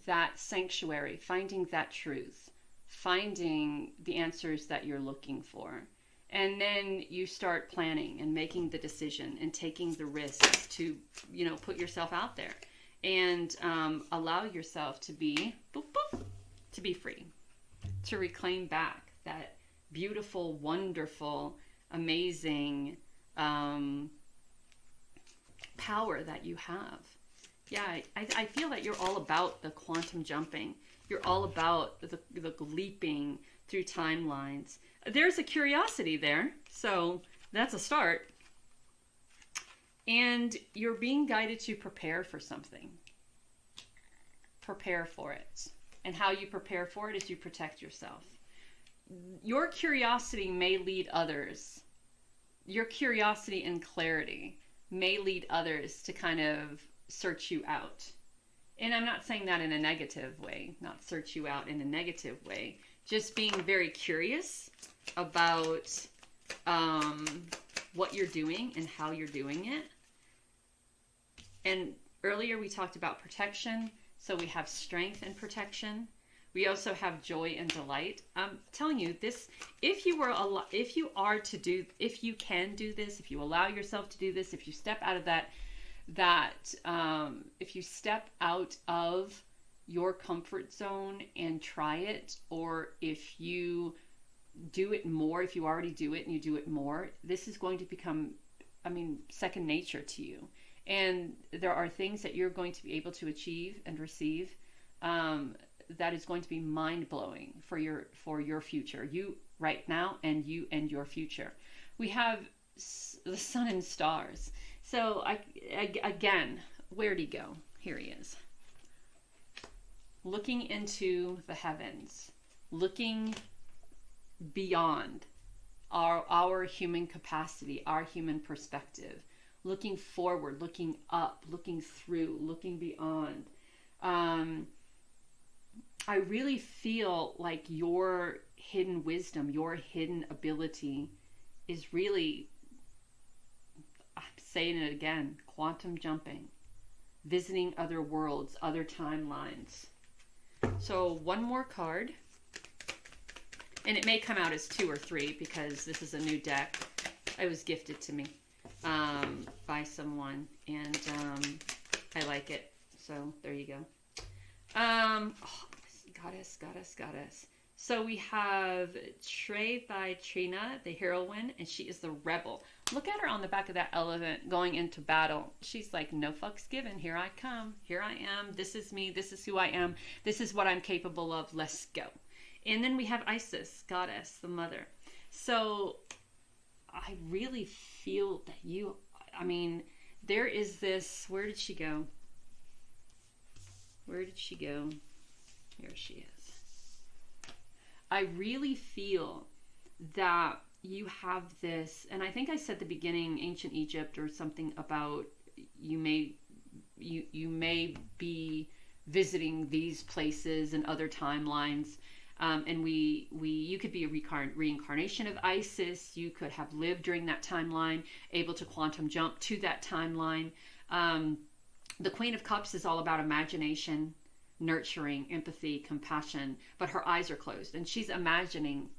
that sanctuary, finding that truth, finding the answers that you're looking for. And then you start planning and making the decision and taking the risks to, put yourself out there and allow yourself to be, to be free, to reclaim back that beautiful, wonderful, amazing power that you have. Yeah, I feel that you're all about the quantum jumping. You're all about the leaping through timelines. There's a curiosity there, so that's a start. And you're being guided to prepare for something. Prepare for it. And how you prepare for it is you protect yourself. Your curiosity may lead others. Your curiosity and clarity may lead others to kind of search you out. And I'm not saying that in a negative way, not search you out in a negative way. Just being very curious about what you're doing and how you're doing it. And earlier we talked about protection. So we have strength and protection. We also have joy and delight. I'm telling you this, if you can do this, if you allow yourself to do this, if you step out of if you step out of your comfort zone and try it, or if you do it more, if you already do it and you do it more, this is going to become, second nature to you. And there are things that you're going to be able to achieve and receive that is going to be mind-blowing for your future, you right now, and you and your future. We have the sun and stars. So again, where'd he go? Here he is. Looking into the heavens, looking beyond our human capacity, our human perspective, looking forward, looking up, looking through, looking beyond. I really feel like your hidden wisdom, your hidden ability is really, I'm saying it again, quantum jumping, visiting other worlds, other timelines. So one more card, and it may come out as 2 or 3 because this is a new deck. It was gifted to me by someone, and I like it. So there you go. Goddess. So we have Trey by Trina, the heroine, and she is the rebel. Look at her on the back of that elephant going into battle. She's like, no fucks given. Here I come. Here I am. This is me. This is who I am. This is what I'm capable of. Let's go. And then we have Isis, goddess, the mother. So I really feel that there is this, where did she go? Here she is. I really feel that you have this, and I think I said at the beginning, ancient Egypt or something about you may be visiting these places and other timelines, and you could be a reincarnation of Isis. You could have lived during that timeline, able to quantum jump to that timeline. The Queen of Cups is all about imagination, nurturing, empathy, compassion, but her eyes are closed and she's imagining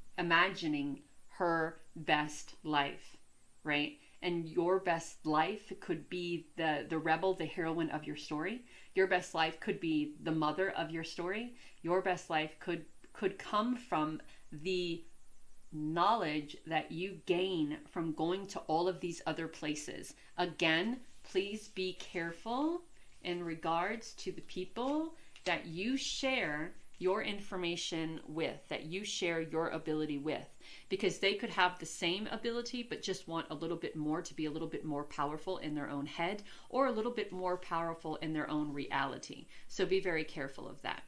her best life, right? and your best life could be the rebel, the heroine of your story. Your best life could be the mother of your story. Your best life could come from the knowledge that you gain from going to all of these other places. Again, please be careful in regards to the people that you share your information with, that you share your ability with, because they could have the same ability but just want a little bit more, to be a little bit more powerful in their own head, or a little bit more powerful in their own reality. So be very careful of that.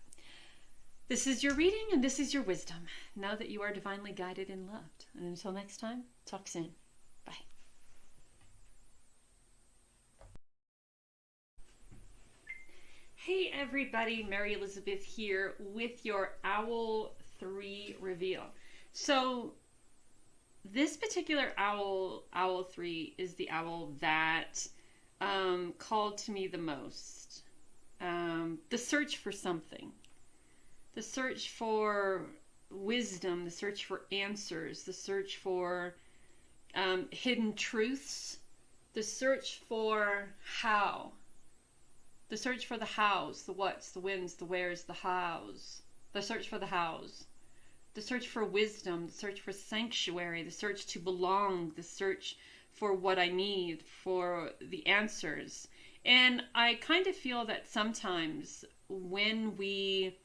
This is your reading and this is your wisdom. Know that you are divinely guided and loved. And until next time, talk soon. Bye. Hey everybody, Mary Elizabeth here with your Owl 3 reveal. So this particular owl, Owl 3, is the owl that called to me the most. The search for something. The search for wisdom, the search for answers, the search for hidden truths, the search for how. The search for the hows, the whats, the whens, the wheres, the hows. The search for the hows. The search for wisdom, the search for sanctuary, the search to belong, the search for what I need, for the answers. And I kind of feel that sometimes when we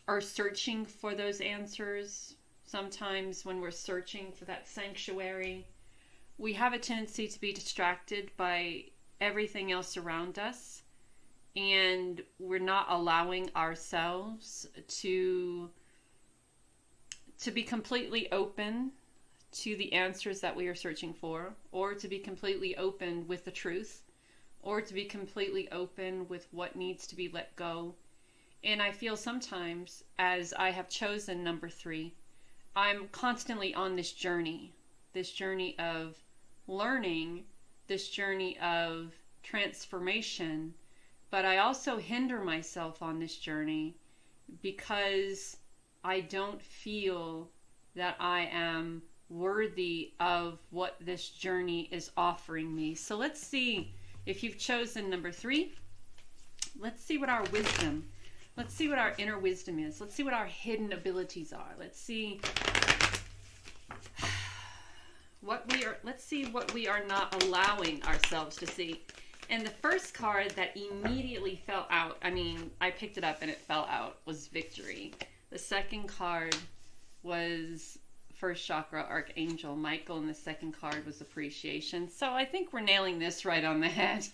are searching for those answers, sometimes when we're searching for that sanctuary, we have a tendency to be distracted by everything else around us, and we're not allowing ourselves to be completely open to the answers that we are searching for, or to be completely open with the truth, or to be completely open with what needs to be let go. And I feel sometimes, as I have chosen number 3, I'm constantly on this journey of learning, this journey of transformation, but I also hinder myself on this journey because I don't feel that I am worthy of what this journey is offering me. So let's see if you've chosen number 3. Let's see what our wisdom, let's see what our inner wisdom is. Let's see what our hidden abilities are. Let's see what we are not allowing ourselves to see. And the first card that immediately fell out, I mean, I picked it up and it fell out, was Victory. The second card was First Chakra, Archangel Michael, and the second card was Appreciation. So I think we're nailing this right on the head.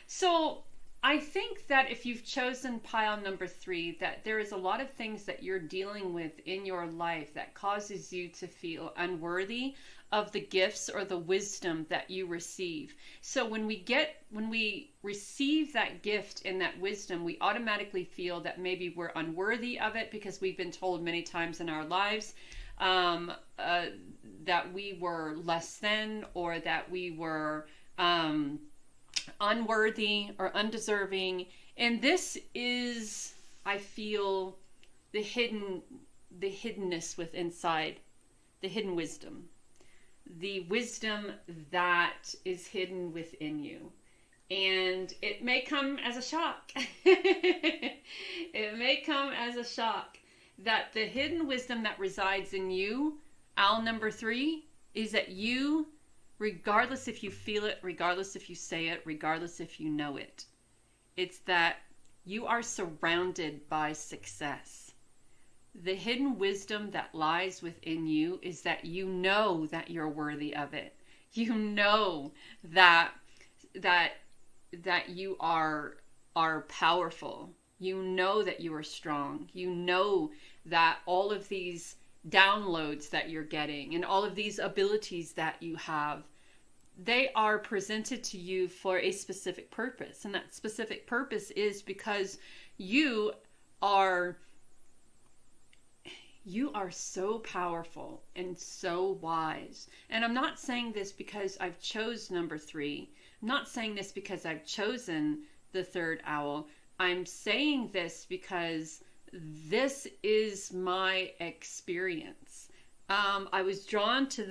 So I think that if you've chosen pile number 3, that there is a lot of things that you're dealing with in your life that causes you to feel unworthy of the gifts or the wisdom that you receive. So when we receive that gift and that wisdom, we automatically feel that maybe we're unworthy of it because we've been told many times in our lives that we were less than, or that we were unworthy or undeserving. And this is, I feel, the hiddenness with inside, the hidden wisdom, the wisdom that is hidden within you. And it may come as a shock. It may come as a shock that the hidden wisdom that resides in you, owl number 3, is that you, regardless if you feel it, regardless if you say it, regardless if you know it, it's that you are surrounded by success. The hidden wisdom that lies within you is that you know that you're worthy of it. You know that you are powerful. You know that you are strong. You know that all of these downloads that you're getting and all of these abilities that you have, they are presented to you for a specific purpose. And that specific purpose is because you are so powerful and so wise. And I'm not saying this because I've chose number 3. I'm not saying this because I've chosen the third owl. I'm saying this because this is my experience. I was drawn to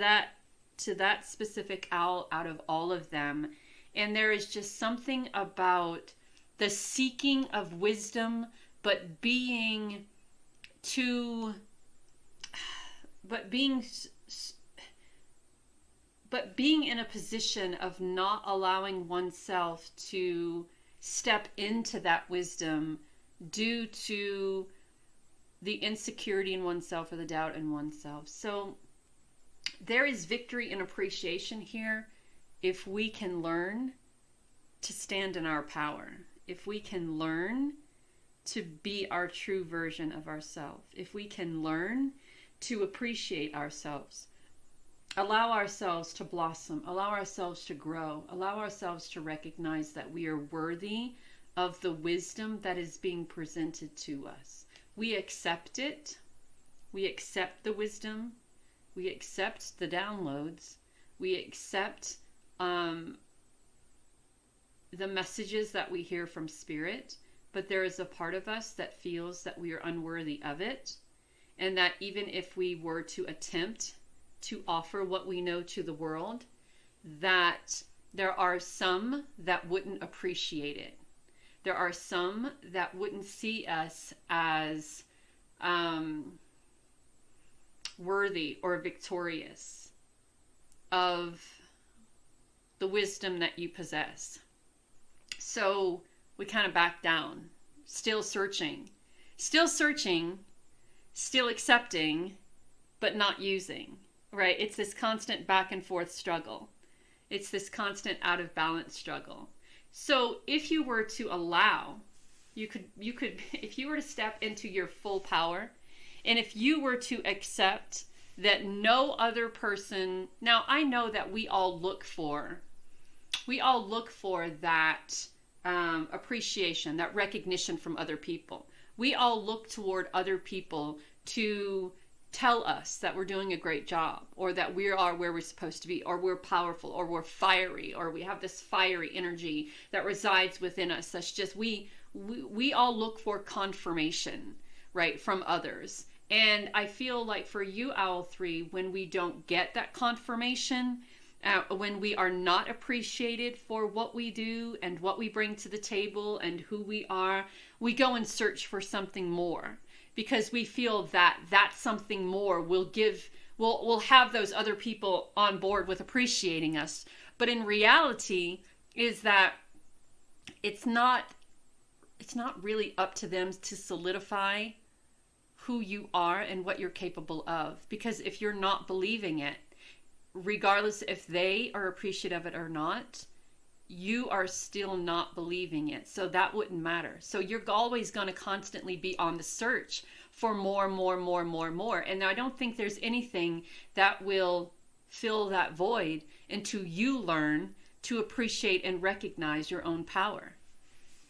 to that specific owl out of all of them. And there is just something about the seeking of wisdom, but being in a position of not allowing oneself to step into that wisdom due to the insecurity in oneself or the doubt in oneself. So there is victory and appreciation here if we can learn to stand in our power, if we can learn to be our true version of ourselves, if we can learn to appreciate ourselves, allow ourselves to blossom, allow ourselves to grow, allow ourselves to recognize that we are worthy of the wisdom that is being presented to us. We accept it. We accept the wisdom. We accept the downloads. We accept the messages that we hear from Spirit, but there is a part of us that feels that we are unworthy of it, and that even if we were to attempt to offer what we know to the world, that there are some that wouldn't appreciate it. There are some that wouldn't see us as worthy or victorious of the wisdom that you possess. So we kind of back down, still searching, still accepting, but not using, right? It's this constant back and forth struggle. It's this constant out of balance struggle. So if you were to allow, you could, if you were to step into your full power, and if you were to accept that no other person, now I know that we all look for that appreciation, that recognition from other people. We all look toward other people to tell us that we're doing a great job, or that we are where we're supposed to be, or we're powerful, or we're fiery, or we have this fiery energy that resides within us. That's just, we all look for confirmation, right, from others. And I feel like for you, Owl 3, when we don't get that confirmation, when we are not appreciated for what we do and what we bring to the table and who we are, we go and search for something more, because we feel that that something more will have those other people on board with appreciating us. But in reality is that it's not really up to them to solidify who you are and what you're capable of. Because if you're not believing it, regardless if they are appreciative of it or not, you are still not believing it. So that wouldn't matter. So you're always going to constantly be on the search for more. And I don't think there's anything that will fill that void until you learn to appreciate and recognize your own power.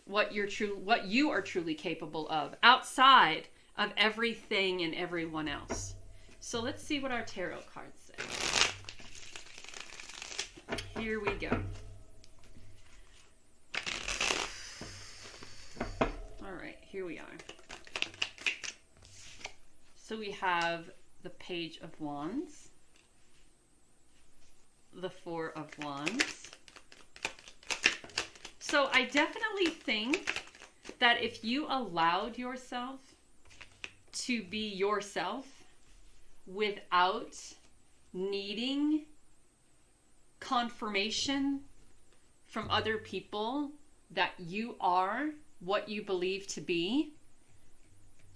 What you are truly capable of, outside of everything and everyone else. So let's see what our tarot cards say. Here we go. All right, here we are. So we have the Page of Wands, the Four of Wands. So I definitely think that if you allowed yourself to be yourself without needing confirmation from other people that you are what you believe to be,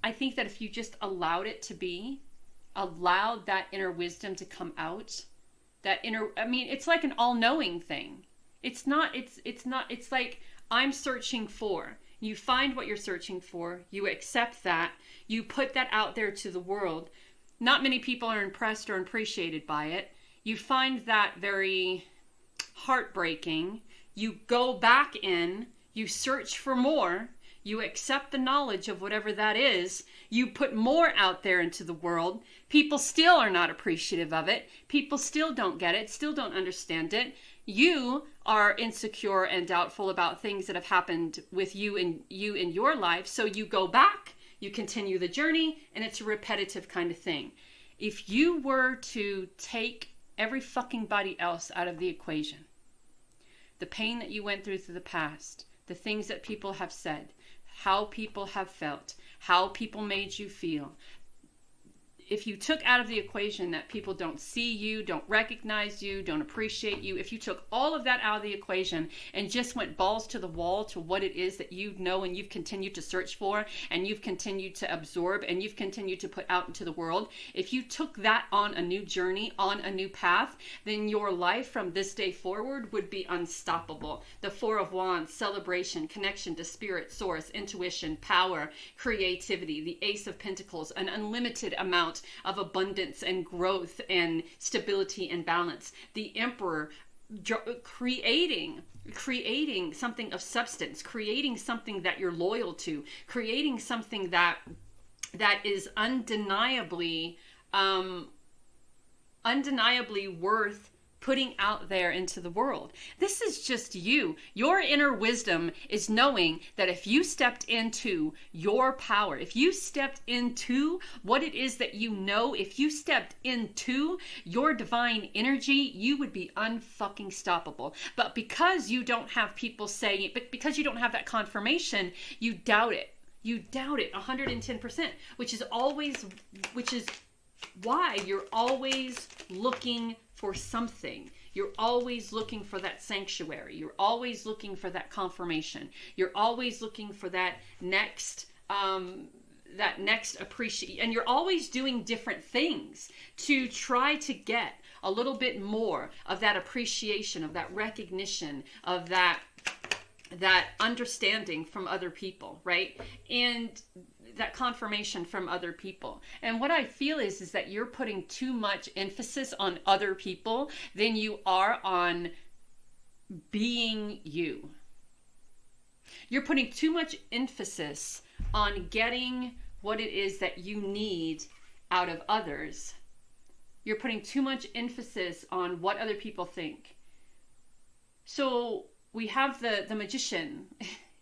I think that if you just allowed it to be, allowed that inner wisdom to come out, it's like an all-knowing thing. It's like I'm searching for. You find what you're searching for, you accept that, you put that out there to the world. Not many people are impressed or appreciated by it. You find that very heartbreaking. You go back in, you search for more, you accept the knowledge of whatever that is, you put more out there into the world. People still are not appreciative of it. People still don't get it, still don't understand it. You are insecure and doubtful about things that have happened with you in your life. So you go back, you continue the journey, and it's a repetitive kind of thing. If you were to take every fucking body else out of the equation. The pain that you went through the past, the things that people have said, how people have felt, how people made you feel. If you took out of the equation that people don't see you, don't recognize you, don't appreciate you, if you took all of that out of the equation and just went balls to the wall to what it is that you know and you've continued to search for and you've continued to absorb and you've continued to put out into the world, if you took that on a new journey, on a new path, then your life from this day forward would be unstoppable. The Four of Wands, celebration, connection to spirit, source, intuition, power, creativity, the Ace of Pentacles, an unlimited amount of abundance and growth and stability and balance. The Emperor, creating something of substance, creating something that you're loyal to, creating something that is undeniably worth putting out there into the world. This is just you. Your inner wisdom is knowing that if you stepped into your power, if you stepped into what it is that you know, if you stepped into your divine energy, you would be unfucking stoppable. But because you don't have people saying it, but because you don't have that confirmation, you doubt it. You doubt it 110%, which is why you're always looking for something. You're always looking for that sanctuary. You're always looking for that confirmation. You're always looking for that next appreciation. And you're always doing different things to try to get a little bit more of that appreciation, of that recognition, of that understanding from other people, right? And that confirmation from other people. And what I feel is that you're putting too much emphasis on other people than you are on being you. You're putting too much emphasis on getting what it is that you need out of others. You're putting too much emphasis on what other people think. So we have the magician.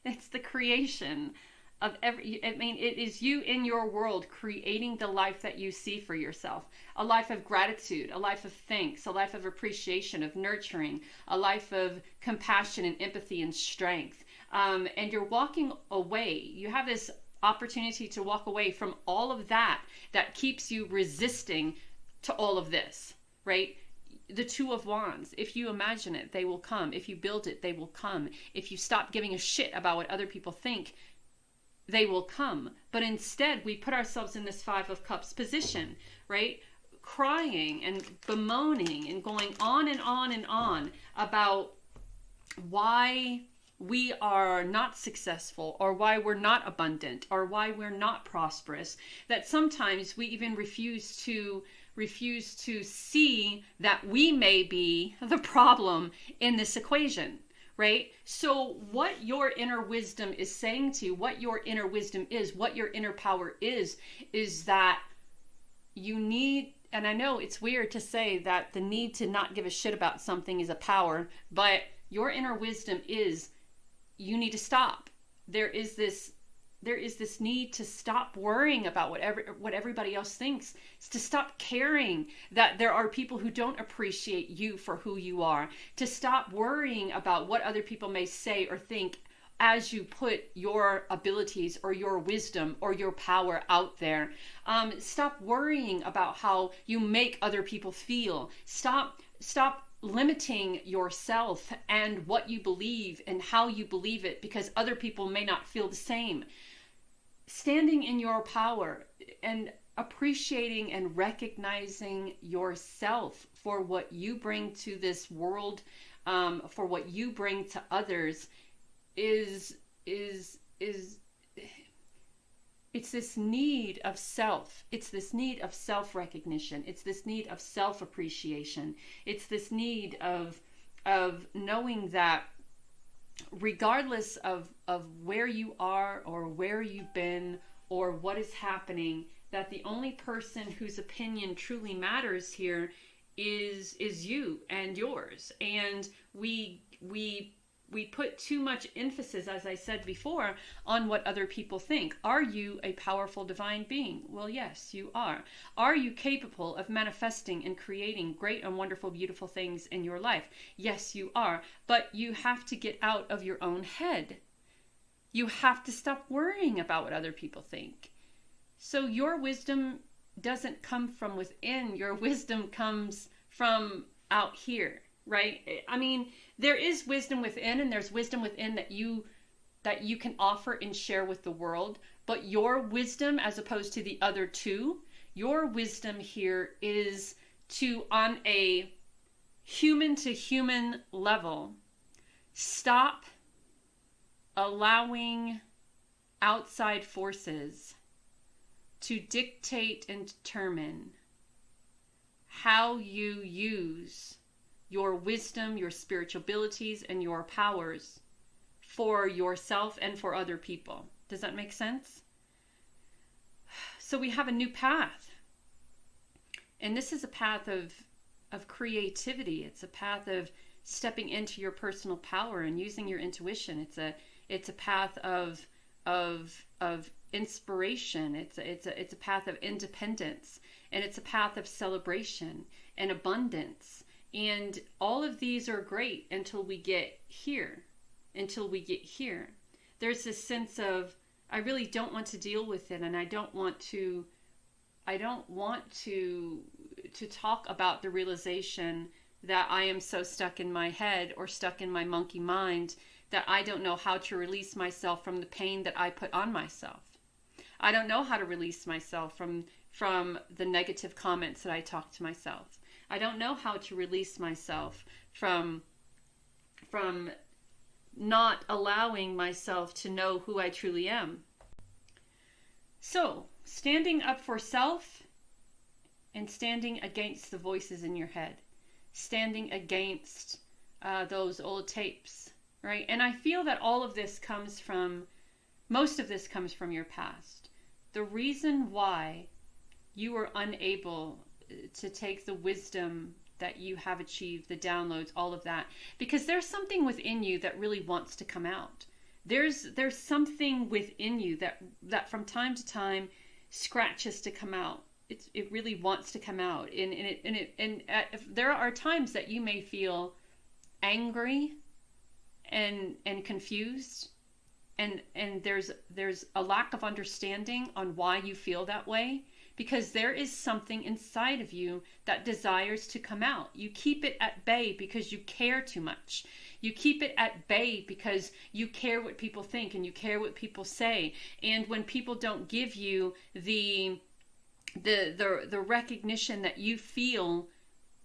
It's the creation of it is you in your world creating the life that you see for yourself. A life of gratitude, a life of thanks, a life of appreciation, of nurturing, a life of compassion and empathy and strength. And you're walking away. You have this opportunity to walk away from all of that keeps you resisting to all of this, right? The Two of Wands. If you imagine it, they will come. If you build it, they will come. If you stop giving a shit about what other people think, they will come. But instead, we put ourselves in this Five of Cups position, right? Crying and bemoaning and going on and on and on about why we are not successful, or why we're not abundant, or why we're not prosperous, that sometimes we even refuse to see that we may be the problem in this equation, right? So what your inner wisdom is saying to you, what your inner wisdom is, what your inner power is that you need, and I know it's weird to say that the need to not give a shit about something is a power, but your inner wisdom is you need to stop. There is this need to stop worrying about what everybody else thinks. It's to stop caring that there are people who don't appreciate you for who you are. To stop worrying about what other people may say or think as you put your abilities or your wisdom or your power out there. Stop worrying about how you make other people feel. Stop limiting yourself and what you believe and how you believe it because other people may not feel the same. Standing in your power and appreciating and recognizing yourself for what you bring to this world, for what you bring to others is it's this need of self. It's this need of self-recognition. It's this need of self-appreciation. It's this need of knowing that regardless of where you are or where you've been or what is happening, that the only person whose opinion truly matters here is you and yours. And we we put too much emphasis, as I said before, on what other people think. Are you a powerful divine being? Well, yes, you are. Are you capable of manifesting and creating great and wonderful, beautiful things in your life? Yes, you are. But you have to get out of your own head. You have to stop worrying about what other people think. So your wisdom doesn't come from within. Your wisdom comes from out here, right? I mean, there is wisdom within, and there's wisdom within that you can offer and share with the world. But your wisdom, as opposed to the other two, your wisdom here is to, on a human to human level, stop allowing outside forces to dictate and determine how you use your wisdom, your spiritual abilities, and your powers for yourself and for other people. Does that make sense? So we have a new path. And this is a path of creativity. It's a path of stepping into your personal power and using your intuition. It's a path of inspiration. It's a path of independence, and it's a path of celebration and abundance. And all of these are great until we get here. There's this sense of, I really don't want to deal with it, and I don't want to talk about the realization that I am so stuck in my head or stuck in my monkey mind that I don't know how to release myself from the pain that I put on myself. I don't know how to release myself from the negative comments that I talk to myself. I don't know how to release myself from not allowing myself to know who I truly am. So, standing up for self and standing against the voices in your head. Standing against those old tapes, right? And I feel that most of this comes from your past. The reason why you were unable to take the wisdom that you have achieved, the downloads, all of that, because there's something within you that really wants to come out. There's something within you that from time to time scratches to come out. It really wants to come out, and there are times that you may feel angry and confused, and there's a lack of understanding on why you feel that way, because there is something inside of you that desires to come out. You keep it at bay because you care too much. You keep it at bay because you care what people think and you care what people say. And when people don't give you the recognition that you feel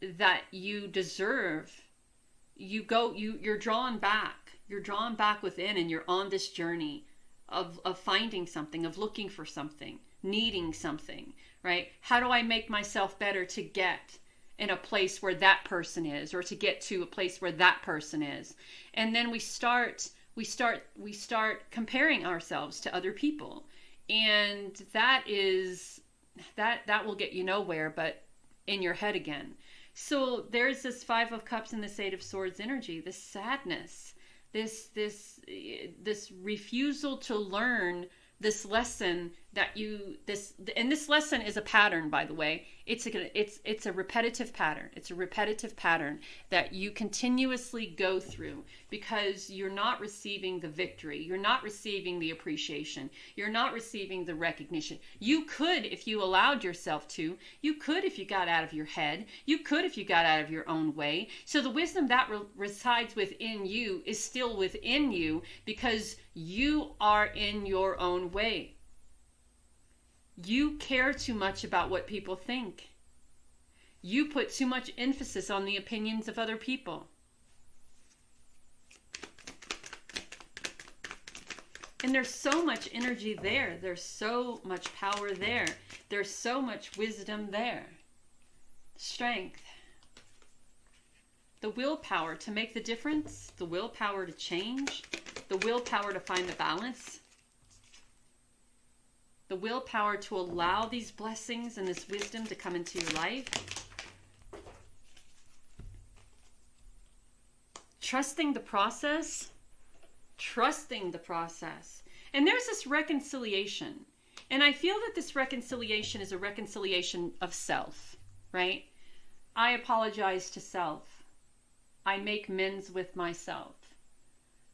that you deserve, you're drawn back. You're drawn back within, and you're on this journey of finding something, of looking for something, needing something, right? How do I make myself better to get in a place where that person is, or to get to a place where that person is? And then we start comparing ourselves to other people, and that will get you nowhere but in your head again. So there's this Five of Cups and this Eight of Swords energy, this sadness, this refusal to learn this lesson and this lesson is a pattern, by the way. It's a repetitive pattern. It's a repetitive pattern that you continuously go through because you're not receiving the victory. You're not receiving the appreciation. You're not receiving the recognition. You could, if you allowed yourself to. You could if you got out of your head. You could if you got out of your own way. So the wisdom that resides within you is still within you because you are in your own way. You care too much about what people think. You put too much emphasis on the opinions of other people. And there's so much energy there. There's so much power there. There's so much wisdom there. Strength. The willpower to make the difference. The willpower to change. The willpower to find the balance. The willpower to allow these blessings and this wisdom to come into your life. Trusting the process trusting the process. And there's this reconciliation. And I feel that this reconciliation is a reconciliation of self, right? I apologize to self. I make amends with myself.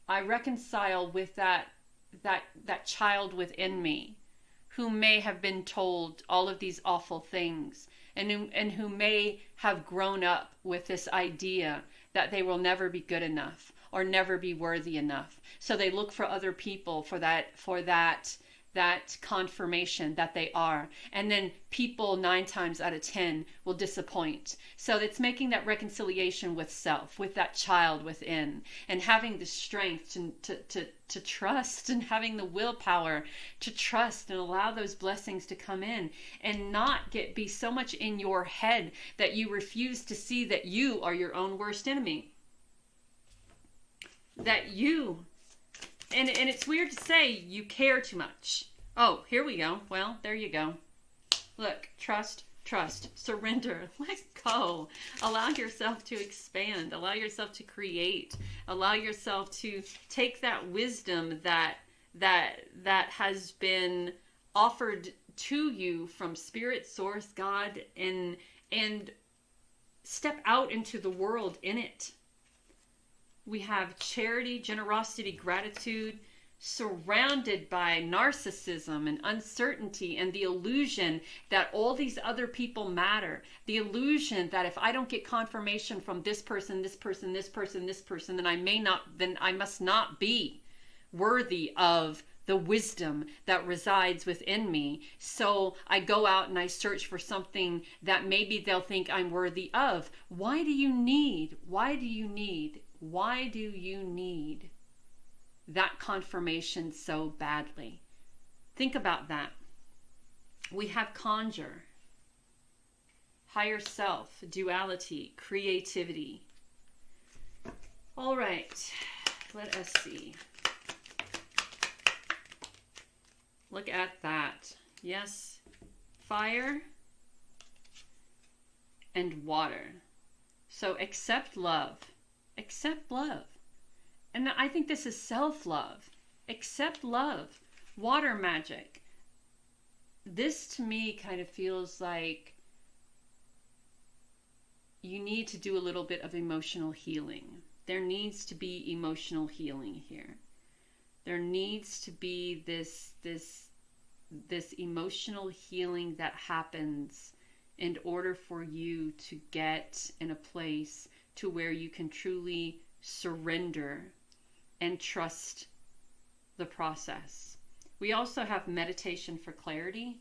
I reconcile with that child within me who may have been told all of these awful things, and who may have grown up with this idea that they will never be good enough or never be worthy enough. So they look for other people for that confirmation that they are. And then people 9 times out of 10 will disappoint. So it's making that reconciliation with self, with that child within, and having the strength to trust, and having the willpower to trust and allow those blessings to come in, and not be so much in your head that you refuse to see that you are your own worst enemy. That you, and it's weird to say you care too much. Oh, here we go. Well, there you go. Look, trust, surrender, let go. Allow yourself to expand. Allow yourself to create. Allow yourself to take that wisdom that has been offered to you from Spirit, Source, God, and step out into the world in it. We have charity, generosity, gratitude, surrounded by narcissism and uncertainty and the illusion that all these other people matter. The illusion that if I don't get confirmation from this person, then I must not be worthy of the wisdom that resides within me. So I go out and I search for something that maybe they'll think I'm worthy of. Why do you need that confirmation so badly? Think about that. We have conjure, higher self, duality, creativity. All right, let us see. Look at that. Yes, fire and water. So accept love. Accept love. And I think this is self-love. Accept love. Water magic. This to me kind of feels like you need to do a little bit of emotional healing. There needs to be emotional healing here. There needs to be this emotional healing that happens in order for you to get in a place to where you can truly surrender and trust the process. We also have meditation for clarity.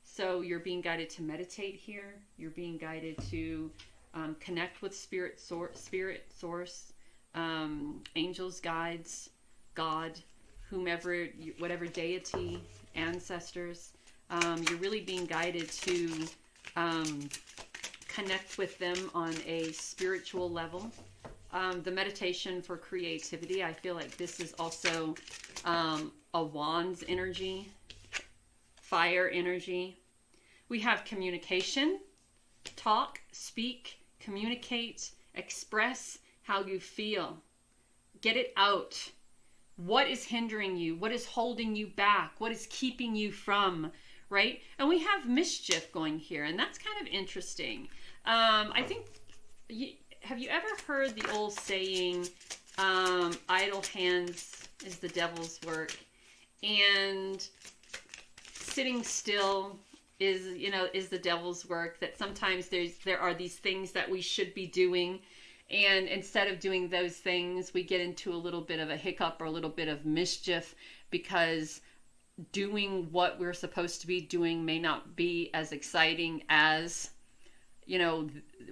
So you're being guided to meditate here. You're being guided to connect with spirit source, angels, guides, God, whomever, whatever deity, ancestors. You're really being guided to connect with them on a spiritual level. The meditation for creativity, I feel like this is also a wands energy, fire energy. We have communication, talk, speak, communicate, express how you feel. Get it out. What is hindering you? What is holding you back? What is keeping you from, right? And we have mischief going here, and that's kind of interesting. I think, have you ever heard the old saying, idle hands is the devil's work, and sitting still is the devil's work? That sometimes there are these things that we should be doing, and instead of doing those things, we get into a little bit of a hiccup or a little bit of mischief because doing what we're supposed to be doing may not be as exciting as,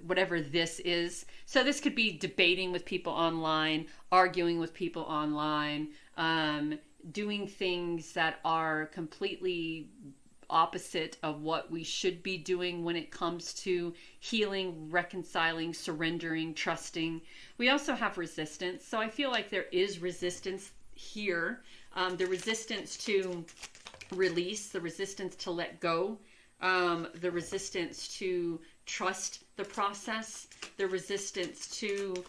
whatever this is. So this could be debating with people online, arguing with people online, doing things that are completely opposite of what we should be doing when it comes to healing, reconciling, surrendering, trusting. We also have resistance. So I feel like there is resistance here. The resistance to release, the resistance to let go, the resistance to trust the process, the resistance to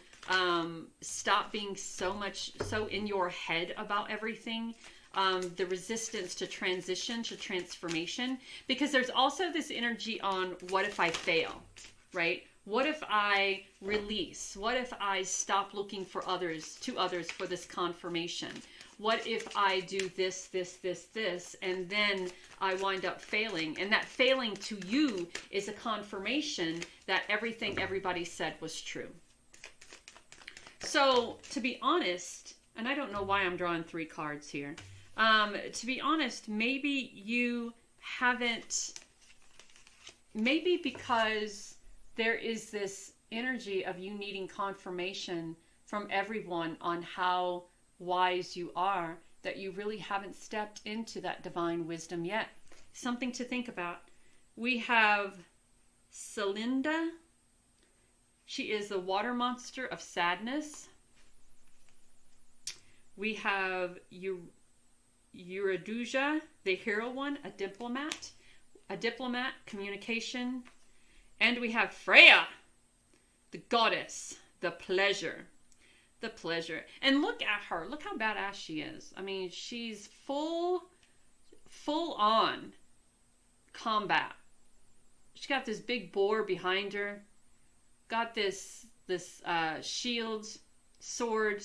Stop being so in your head about everything. The resistance to transition, to transformation, because there's also this energy on what if I fail, right? What if I release? What if I stop looking for others for this confirmation? What if I do this, and then I wind up failing? And that failing to you is a confirmation that everything everybody said was true. So, to be honest, and I don't know why I'm drawing 3 cards here. To be honest, maybe you haven't, maybe because there is this energy of you needing confirmation from everyone on how wise you are, that you really haven't stepped into that divine wisdom yet. Something to think about. We have Celinda. She is the water monster of sadness. We have Euryduja, the hero one, a diplomat, communication. And we have Freya, the goddess, the pleasure. And look at her. Look how badass she is. I mean, she's full on combat. She's got this big boar behind her. Got this shield, sword.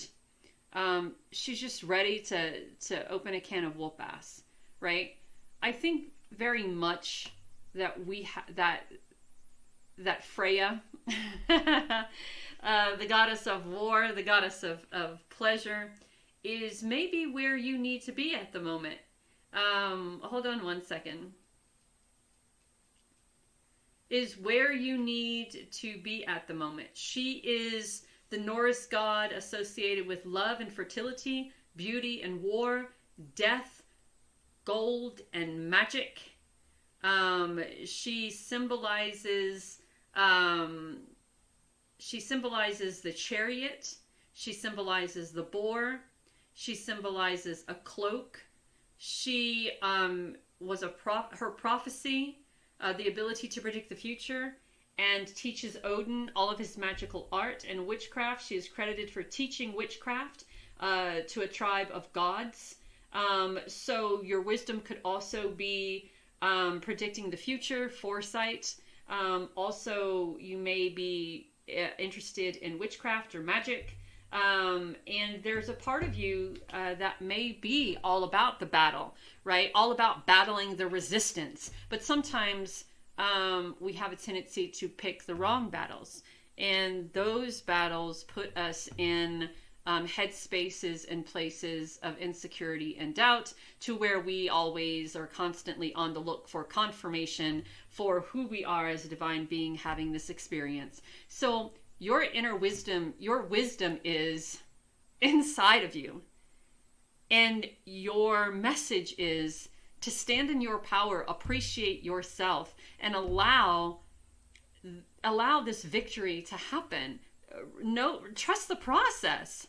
She's just ready to open a can of whoop ass, right? I think very much that that Freya, the goddess of war, the goddess of pleasure, is maybe where you need to be at the moment. Hold on one second. Is where you need to be at the moment. She is the Norse god associated with love and fertility, beauty and war, death, gold and magic. She symbolizes the chariot. She symbolizes the boar. She symbolizes a cloak. She was her prophecy, the ability to predict the future, and teaches Odin all of his magical art and witchcraft. She is credited for teaching witchcraft to a tribe of gods. So your wisdom could also be predicting the future, foresight. Also, you may be interested in witchcraft or magic. And there's a part of you that may be all about the battle, right? All about battling the resistance. But sometimes we have a tendency to pick the wrong battles. And those battles put us in headspaces and places of insecurity and doubt, to where we always are constantly on the look for confirmation for who we are as a divine being having this experience. So your inner wisdom, your wisdom is inside of you. And your message is to stand in your power, appreciate yourself, and allow this victory to happen. Trust the process.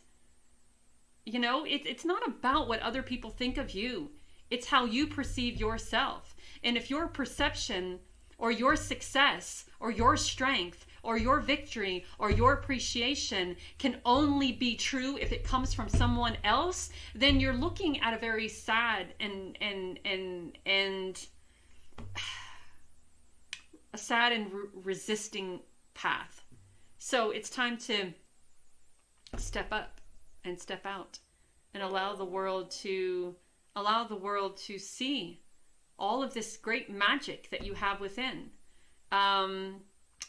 You know, it's not about what other people think of you. It's how you perceive yourself. And if your perception or your success or your strength or your victory or your appreciation can only be true if it comes from someone else, then you're looking at a very sad and a sad and resisting path. So it's time to step up and step out and allow the world to see all of this great magic that you have within.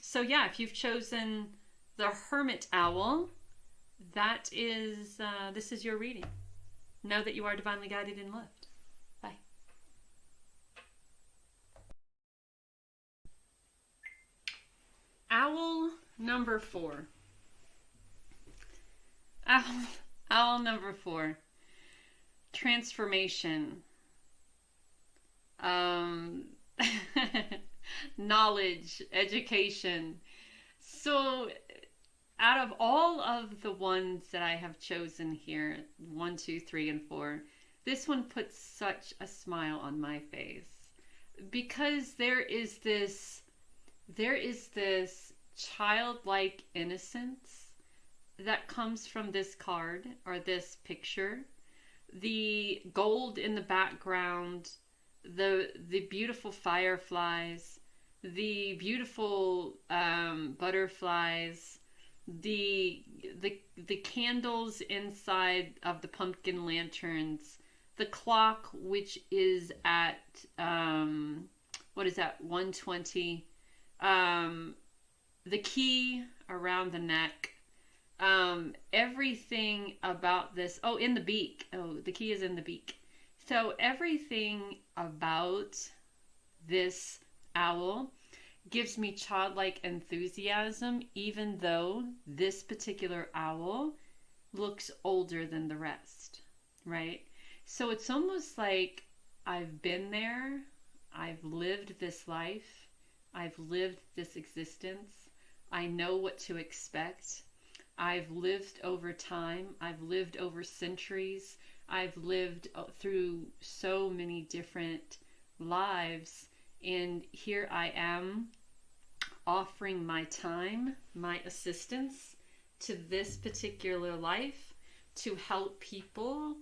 So yeah, if you've chosen the Hermit Owl, that is this is your reading. Know that you are divinely guided and loved. Bye. Owl number 4. Owl number 4. Transformation. Knowledge, education. So out of all of the ones that I have chosen here, 1, 2, 3, and 4, this one puts such a smile on my face, because there is this childlike innocence that comes from this card or this picture, the gold in the background, the beautiful fireflies, the beautiful butterflies, the the candles inside of the pumpkin lanterns, the clock which is at what is that, 1:20, the key around the neck, everything about this. Oh, in the beak. Oh, the key is in the beak. So everything about this owl gives me childlike enthusiasm, even though this particular owl looks older than the rest, right? So it's almost like I've been there, I've lived this life, I've lived this existence, I know what to expect. I've lived over time, I've lived over centuries, I've lived through so many different lives, and here I am offering my time, my assistance to this particular life to help people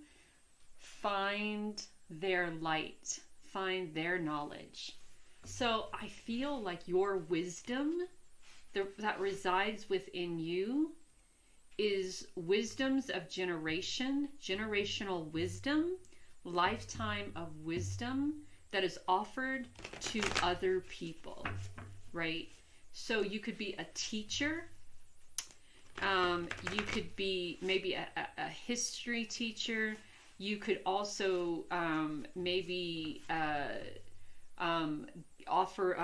find their light, find their knowledge. So I feel like your wisdom that resides within you is wisdoms of generational wisdom, lifetime of wisdom that is offered to other people, right? So you could be a teacher, you could be maybe a history teacher, you could also maybe offer,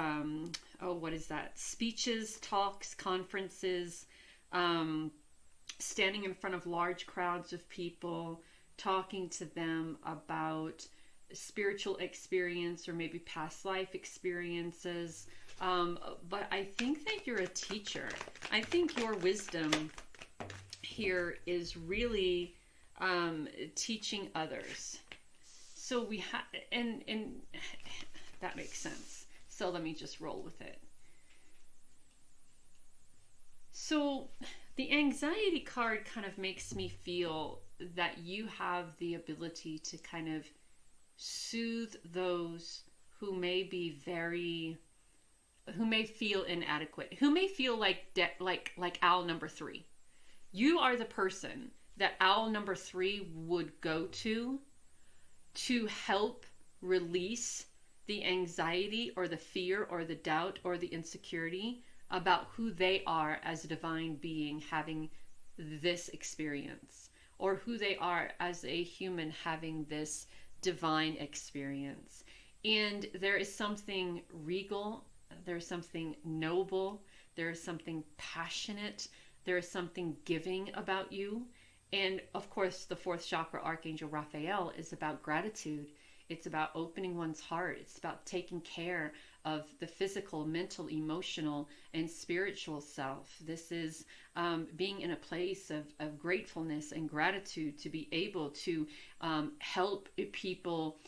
what is that? Speeches, talks, conferences, standing in front of large crowds of people, talking to them about spiritual experience or maybe past life experiences. But I think that you're a teacher. I think your wisdom here is really teaching others. So we have, and that makes sense. So let me just roll with it. So the anxiety card kind of makes me feel that you have the ability to kind of soothe those who may be who may feel inadequate, who may feel like owl number 3. You are the person that owl number 3 would go to help release the anxiety or the fear or the doubt or the insecurity about who they are as a divine being having this experience, or who they are as a human having this divine experience. And there is something regal, there's something noble, there is something passionate, there is something giving about you. And of course, the 4th chakra Archangel Raphael is about gratitude. It's about opening one's heart. It's about taking care of the physical, mental, emotional, and spiritual self. This is being in a place of gratefulness and gratitude to be able to help people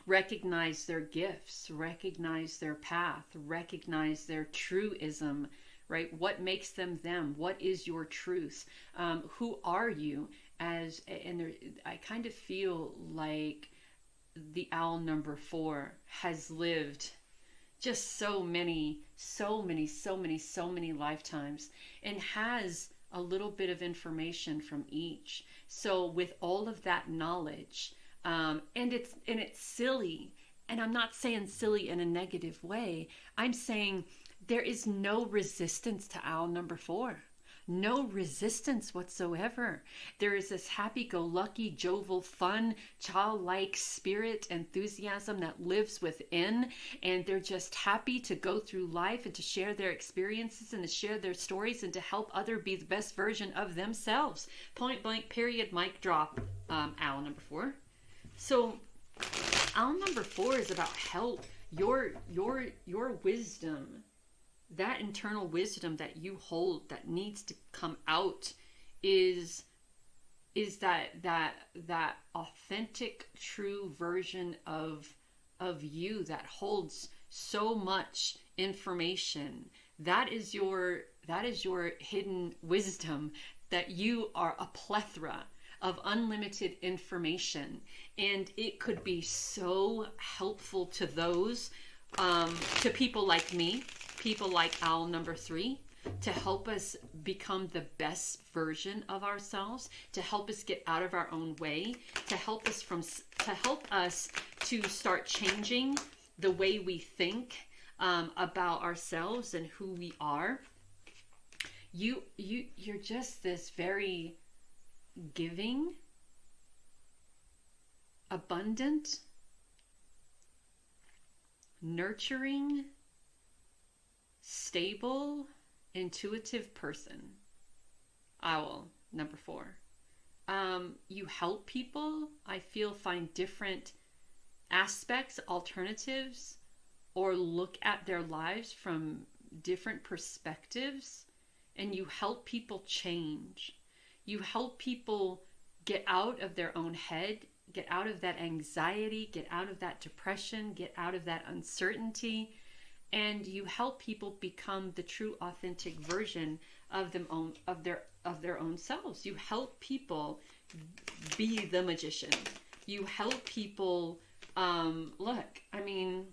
recognize their gifts, recognize their path, recognize their truism, right? What makes them them? What is your truth? Who are you? I kind of feel like the owl number 4 has lived just so many lifetimes and has a little bit of information from each. So with all of that knowledge, and it's silly, and I'm not saying silly in a negative way. I'm saying there is no resistance to owl number 4. No resistance whatsoever. There is this happy-go-lucky, jovial, fun, childlike spirit, enthusiasm that lives within, and they're just happy to go through life and to share their experiences and to share their stories and to help others be the best version of themselves. Point blank, period, mic drop, owl number 4. So owl number 4 is about help. Your wisdom, that internal wisdom that you hold that needs to come out is that authentic, true version of you that holds so much information. That is your your hidden wisdom, that you are a plethora of unlimited information, and it could be so helpful to those, to people like me, people like owl number 3, to help us become the best version of ourselves, to help us get out of our own way, to help us to start changing the way we think about ourselves and who we are. You're just this very giving, abundant, nurturing, stable, intuitive person. Owl number 4. You help people, I feel, find different aspects, alternatives, or look at their lives from different perspectives, and you help people change. You help people get out of their own head, get out of that anxiety, get out of that depression, get out of that uncertainty, and you help people become the true, authentic version of their own selves. You help people be the magician. You help people look. I mean,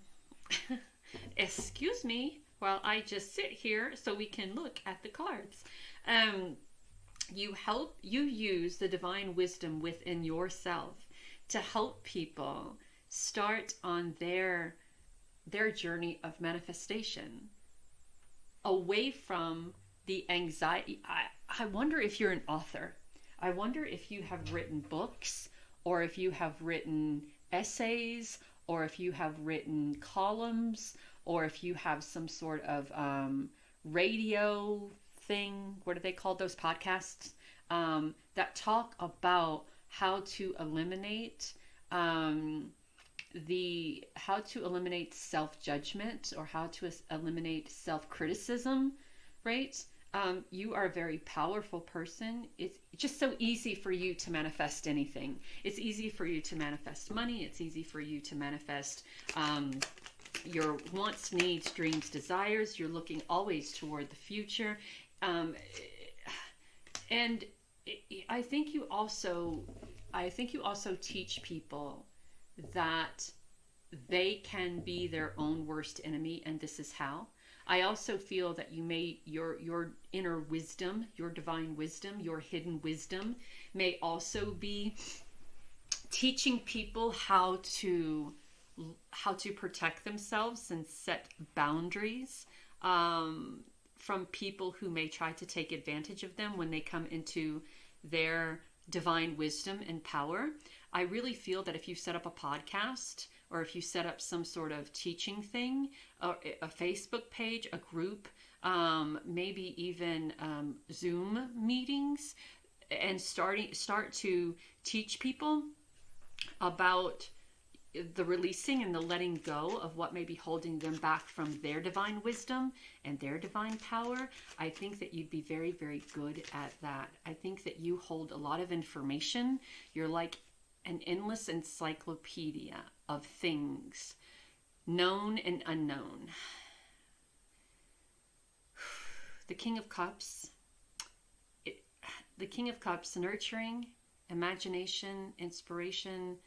excuse me while I just sit here so we can look at the cards. You use the divine wisdom within yourself to help people start on their journey of manifestation, away from the anxiety. I wonder if you're an author. I wonder if you have written books, or if you have written essays, or if you have written columns, or if you have some sort of radio thing. What do they call those podcasts that talk about how to eliminate self-judgment, or how to eliminate self-criticism, right? You are a very powerful person. It's just so easy for you to manifest anything. It's easy for you to manifest money. It's easy for you to manifest your wants, needs, dreams, desires. You're looking always toward the future. And I think you also teach people that they can be their own worst enemy, and this is how. I also feel that your inner wisdom, your divine wisdom, your hidden wisdom may also be teaching people how to protect themselves and set boundaries from people who may try to take advantage of them when they come into their divine wisdom and power. I really feel that if you set up a podcast, or if you set up some sort of teaching thing, a Facebook page, a group, maybe even Zoom meetings, and start to teach people about the releasing and the letting go of what may be holding them back from their divine wisdom and their divine power, I think that you'd be very, very good at that. I think that you hold a lot of information. You're like an endless encyclopedia of things, known and unknown. The King of Cups. The King of Cups, nurturing, imagination, inspiration,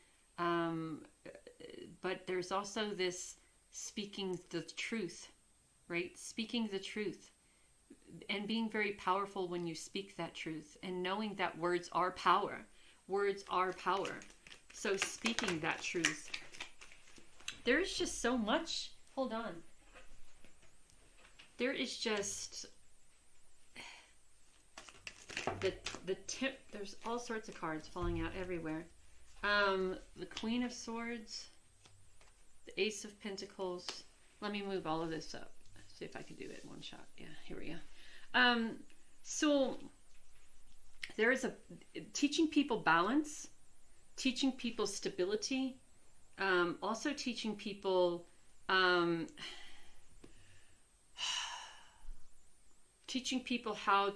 but there's also this speaking the truth, right? Speaking the truth and being very powerful when you speak that truth, and knowing that words are power. Words are power. So speaking that truth. There's just so much. Hold on. There is just there's all sorts of cards falling out everywhere. The Queen of Swords, the Ace of Pentacles. Let me move all of this up. See if I can do it in one shot. Yeah, here we go. So there is teaching people balance, teaching people stability, also teaching people how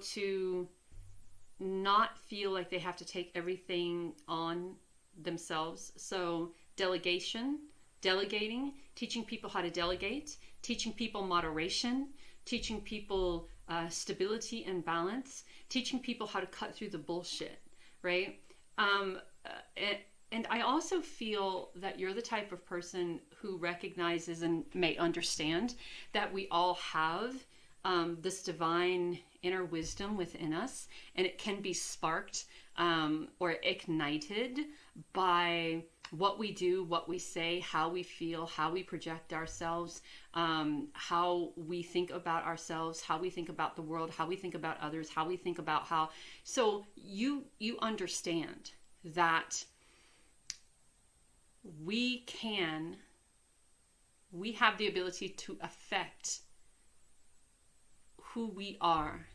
to not feel like they have to take everything on themselves. So delegating, teaching people how to delegate, teaching people moderation, teaching people stability and balance, teaching people how to cut through the bullshit, right? And I also feel that you're the type of person who recognizes and may understand that we all have this divine inner wisdom within us, and it can be sparked or ignited by what we do, what we say, how we feel, how we project ourselves, how we think about ourselves, how we think about the world, how we think about others, how we think about how. So you understand that we have the ability to affect who we are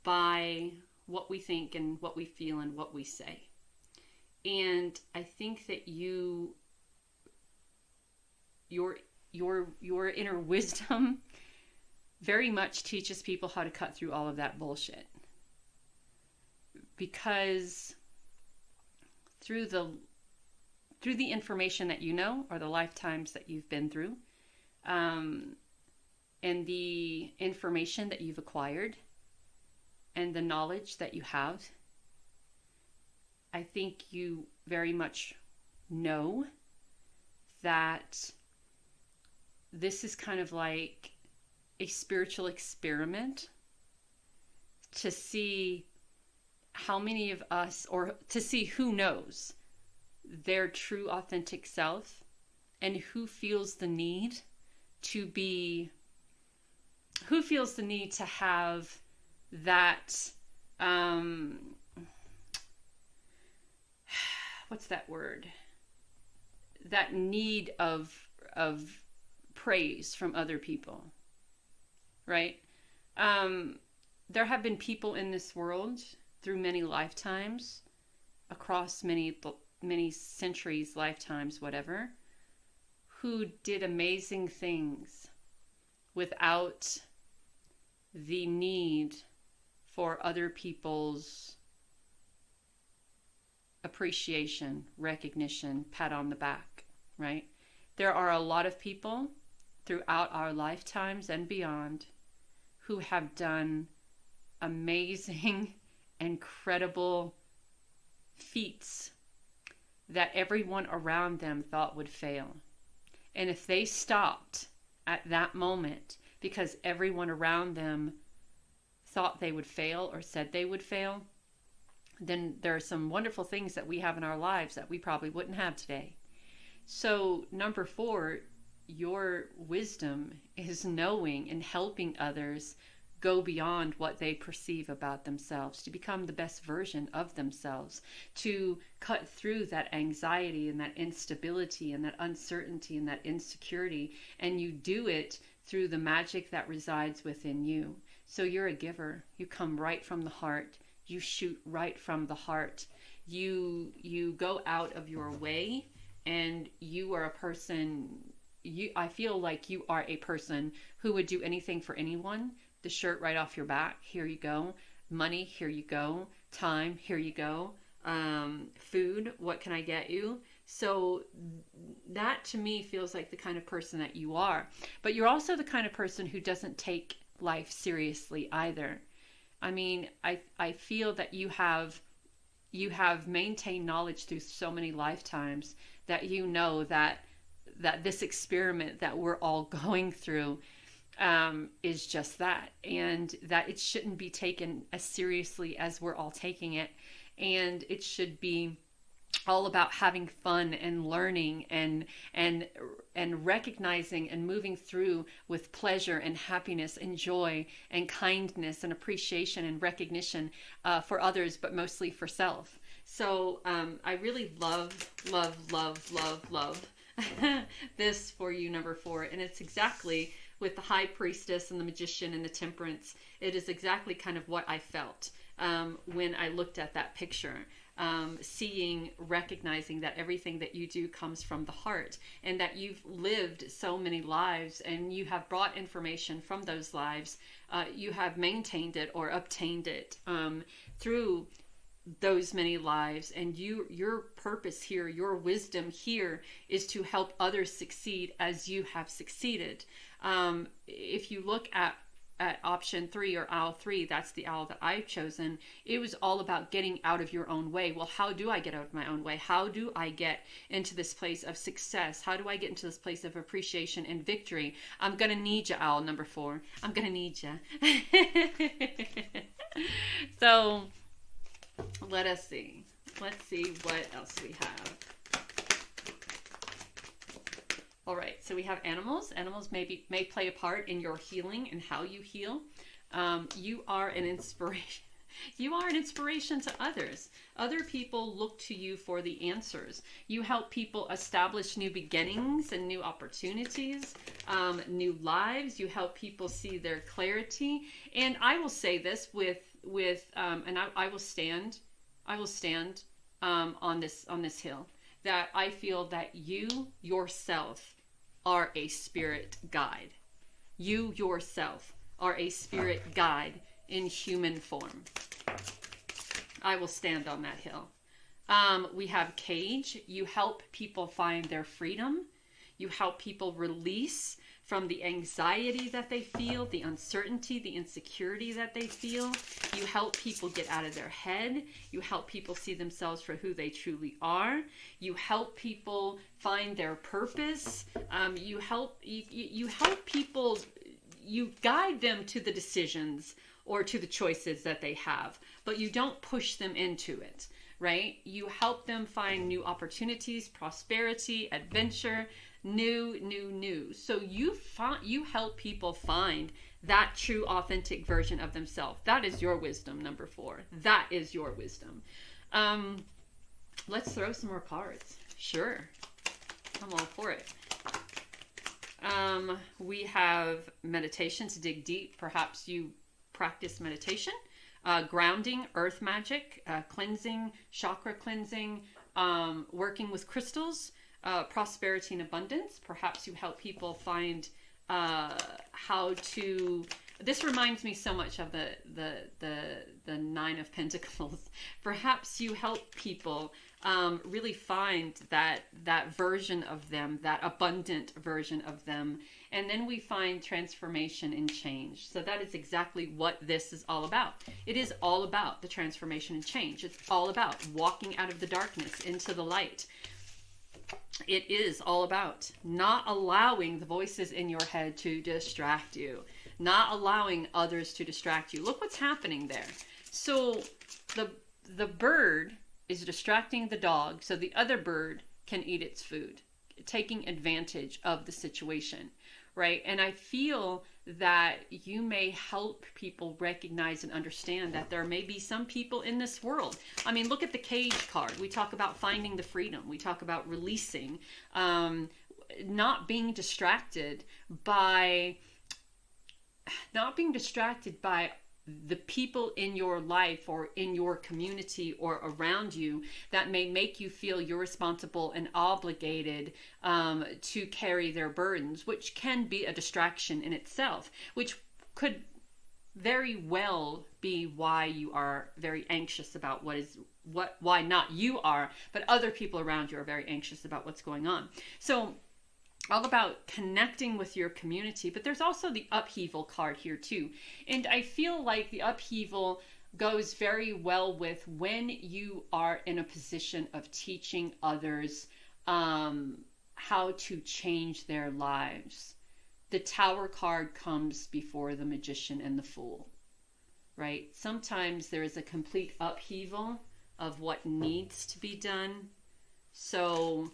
by what we think and what we feel and what we say. And I think that your inner wisdom very much teaches people how to cut through all of that bullshit. Because through the information that you know, or the lifetimes that you've been through, and the information that you've acquired, and the knowledge that you have, I think you very much know that this is kind of like a spiritual experiment to see how many of us, or to see who knows their true authentic self and who feels the need to have that what's that word, that need of praise from other people, right? There have been people in this world through many lifetimes, across many centuries, lifetimes, whatever, who did amazing things without the need for other people's appreciation, recognition, pat on the back, right? There are a lot of people throughout our lifetimes and beyond who have done amazing, incredible feats that everyone around them thought would fail. And if they stopped at that moment because everyone around them thought they would fail or said they would fail, then there are some wonderful things that we have in our lives that we probably wouldn't have today. So number 4, your wisdom is knowing and helping others go beyond what they perceive about themselves, to become the best version of themselves, to cut through that anxiety and that instability and that uncertainty and that insecurity. And you do it through the magic that resides within you. So you're a giver. You come right from the heart. You shoot right from the heart. You go out of your way, and you are a person, I feel like you are a person who would do anything for anyone. The shirt right off your back, here you go. Money, here you go. Time, here you go. Food, what can I get you? So that to me feels like the kind of person that you are. But you're also the kind of person who doesn't take life seriously either. I mean, I feel that you have maintained knowledge through so many lifetimes that you know that this experiment that we're all going through is just that, and that it shouldn't be taken as seriously as we're all taking it, and it should be all about having fun and learning and recognizing and moving through with pleasure and happiness and joy and kindness and appreciation and recognition for others, but mostly for self. So I really love this for you, number 4, and it's exactly with the High Priestess and the Magician and the Temperance. It is exactly kind of what I felt when I looked at that picture. Recognizing that everything that you do comes from the heart, and that you've lived so many lives and you have brought information from those lives. You have maintained it or obtained it through those many lives, and your purpose here, your wisdom here, is to help others succeed as you have succeeded. If you look at option 3, or owl 3, that's the owl that I've chosen. It was all about getting out of your own way. Well, how do I get out of my own way? How do I get into this place of success? How do I get into this place of appreciation and victory? I'm gonna need you, owl number 4. I'm gonna need you. So let us see. Let's see what else we have. All right, so we have animals. Animals may play a part in your healing and how you heal. You are an inspiration. You are an inspiration to others. Other people look to you for the answers. You help people establish new beginnings and new opportunities, new lives. You help people see their clarity. And I will say this and I will stand on this hill, that I feel that you yourself are a spirit guide. You yourself are a spirit guide in human form. I will stand on that hill. We have cage. You help people find their freedom. You help people release from the anxiety that they feel, the uncertainty, the insecurity that they feel. You help people get out of their head. You help people see themselves for who they truly are. You help people find their purpose. You help people, you guide them to the decisions or to the choices that they have, but you don't push them into it, right? You help them find new opportunities, prosperity, adventure, new. So you help people find that true, authentic version of themselves. That is your wisdom, number 4. That is your wisdom. Let's throw some more cards. Sure. I'm all for it. We have meditation to dig deep. Perhaps you practice meditation, grounding, earth magic, cleansing, chakra cleansing, working with crystals, prosperity and abundance. Perhaps you help people find how to. This reminds me so much of the 9 of Pentacles. Perhaps you help people really find that version of them, that abundant version of them. And then we find transformation and change. So that is exactly what this is all about. It is all about the transformation and change. It's all about walking out of the darkness into the light. It is all about not allowing the voices in your head to distract you, not allowing others to distract you. Look what's happening there. So the bird is distracting the dog so the other bird can eat its food, taking advantage of the situation, right? And I feel that you may help people recognize and understand that there may be some people in this world. I mean, look at the cage card. We talk about finding the freedom. We talk about releasing, not being distracted by the people in your life or in your community or around you that may make you feel you're responsible and obligated to carry their burdens, which can be a distraction in itself, which could very well be why you are very anxious about why not you are, but other people around you are very anxious about what's going on. So all about connecting with your community, but there's also the upheaval card here too. And I feel like the upheaval goes very well with when you are in a position of teaching others how to change their lives. The Tower card comes before the Magician and the Fool, right? Sometimes there is a complete upheaval of what needs to be done. So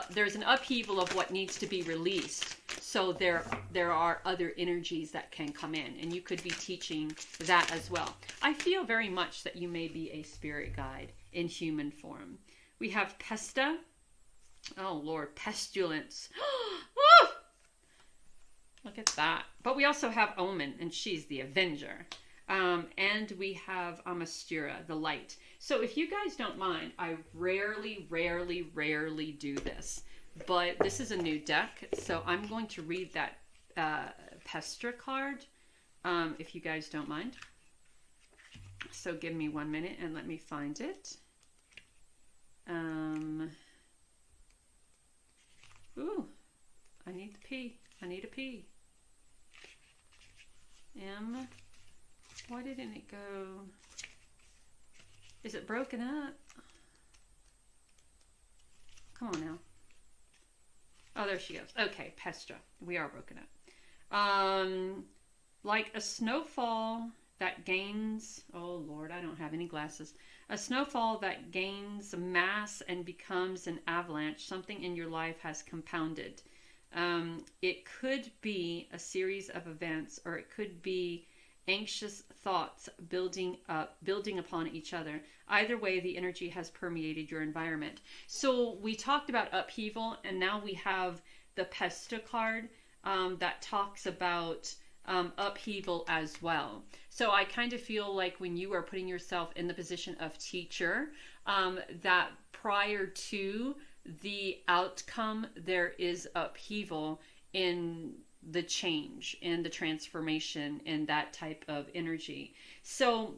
there's an upheaval of what needs to be released. So there are other energies that can come in, and you could be teaching that as well. I feel very much that you may be a spirit guide in human form. We have Pesta. Oh Lord, pestilence. Look at that. But we also have Omen, and she's the Avenger. And we have Amastura, the light. So if you guys don't mind, I rarely do this. But this is a new deck, so I'm going to read that Pestra card, if you guys don't mind. So give me 1 minute and let me find it. Ooh, I need the P. I need a P. M. Why didn't it go? Is it broken up? Come on now. Oh, there she goes. Okay, Pestra. We are broken up. Like a snowfall that gains... Oh, Lord, I don't have any glasses. A snowfall that gains mass and becomes an avalanche. Something in your life has compounded. It could be a series of events, or it could be anxious thoughts building upon each other. Either way, the energy has permeated your environment. So we talked about upheaval, and now we have the Pesta card that talks about upheaval as well. So I kind of feel like when you are putting yourself in the position of teacher, that prior to the outcome, there is upheaval in the change and the transformation and that type of energy. So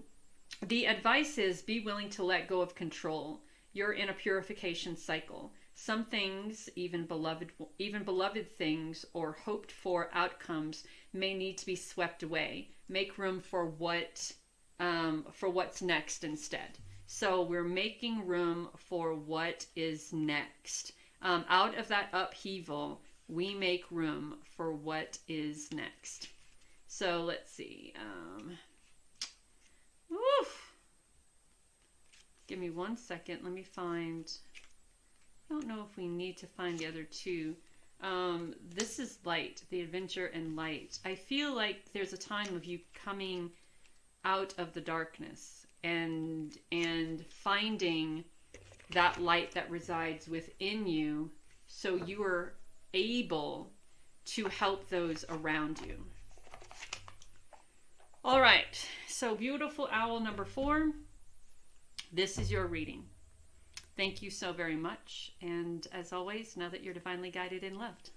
the advice is be willing to let go of control. You're in a purification cycle. Some things, even beloved things or hoped for outcomes, may need to be swept away. Make room for what's next instead. So we're making room for what is next. Out of that upheaval, we make room for what is next. So let's see. Give me 1 second. Let me find... I don't know if we need to find the other two. This is light, the adventure and light. I feel like there's a time of you coming out of the darkness and finding that light that resides within you, so you are able to help those around you. All right, so beautiful owl number 4. This is your reading. Thank you so very much. And as always, know that you're divinely guided and loved.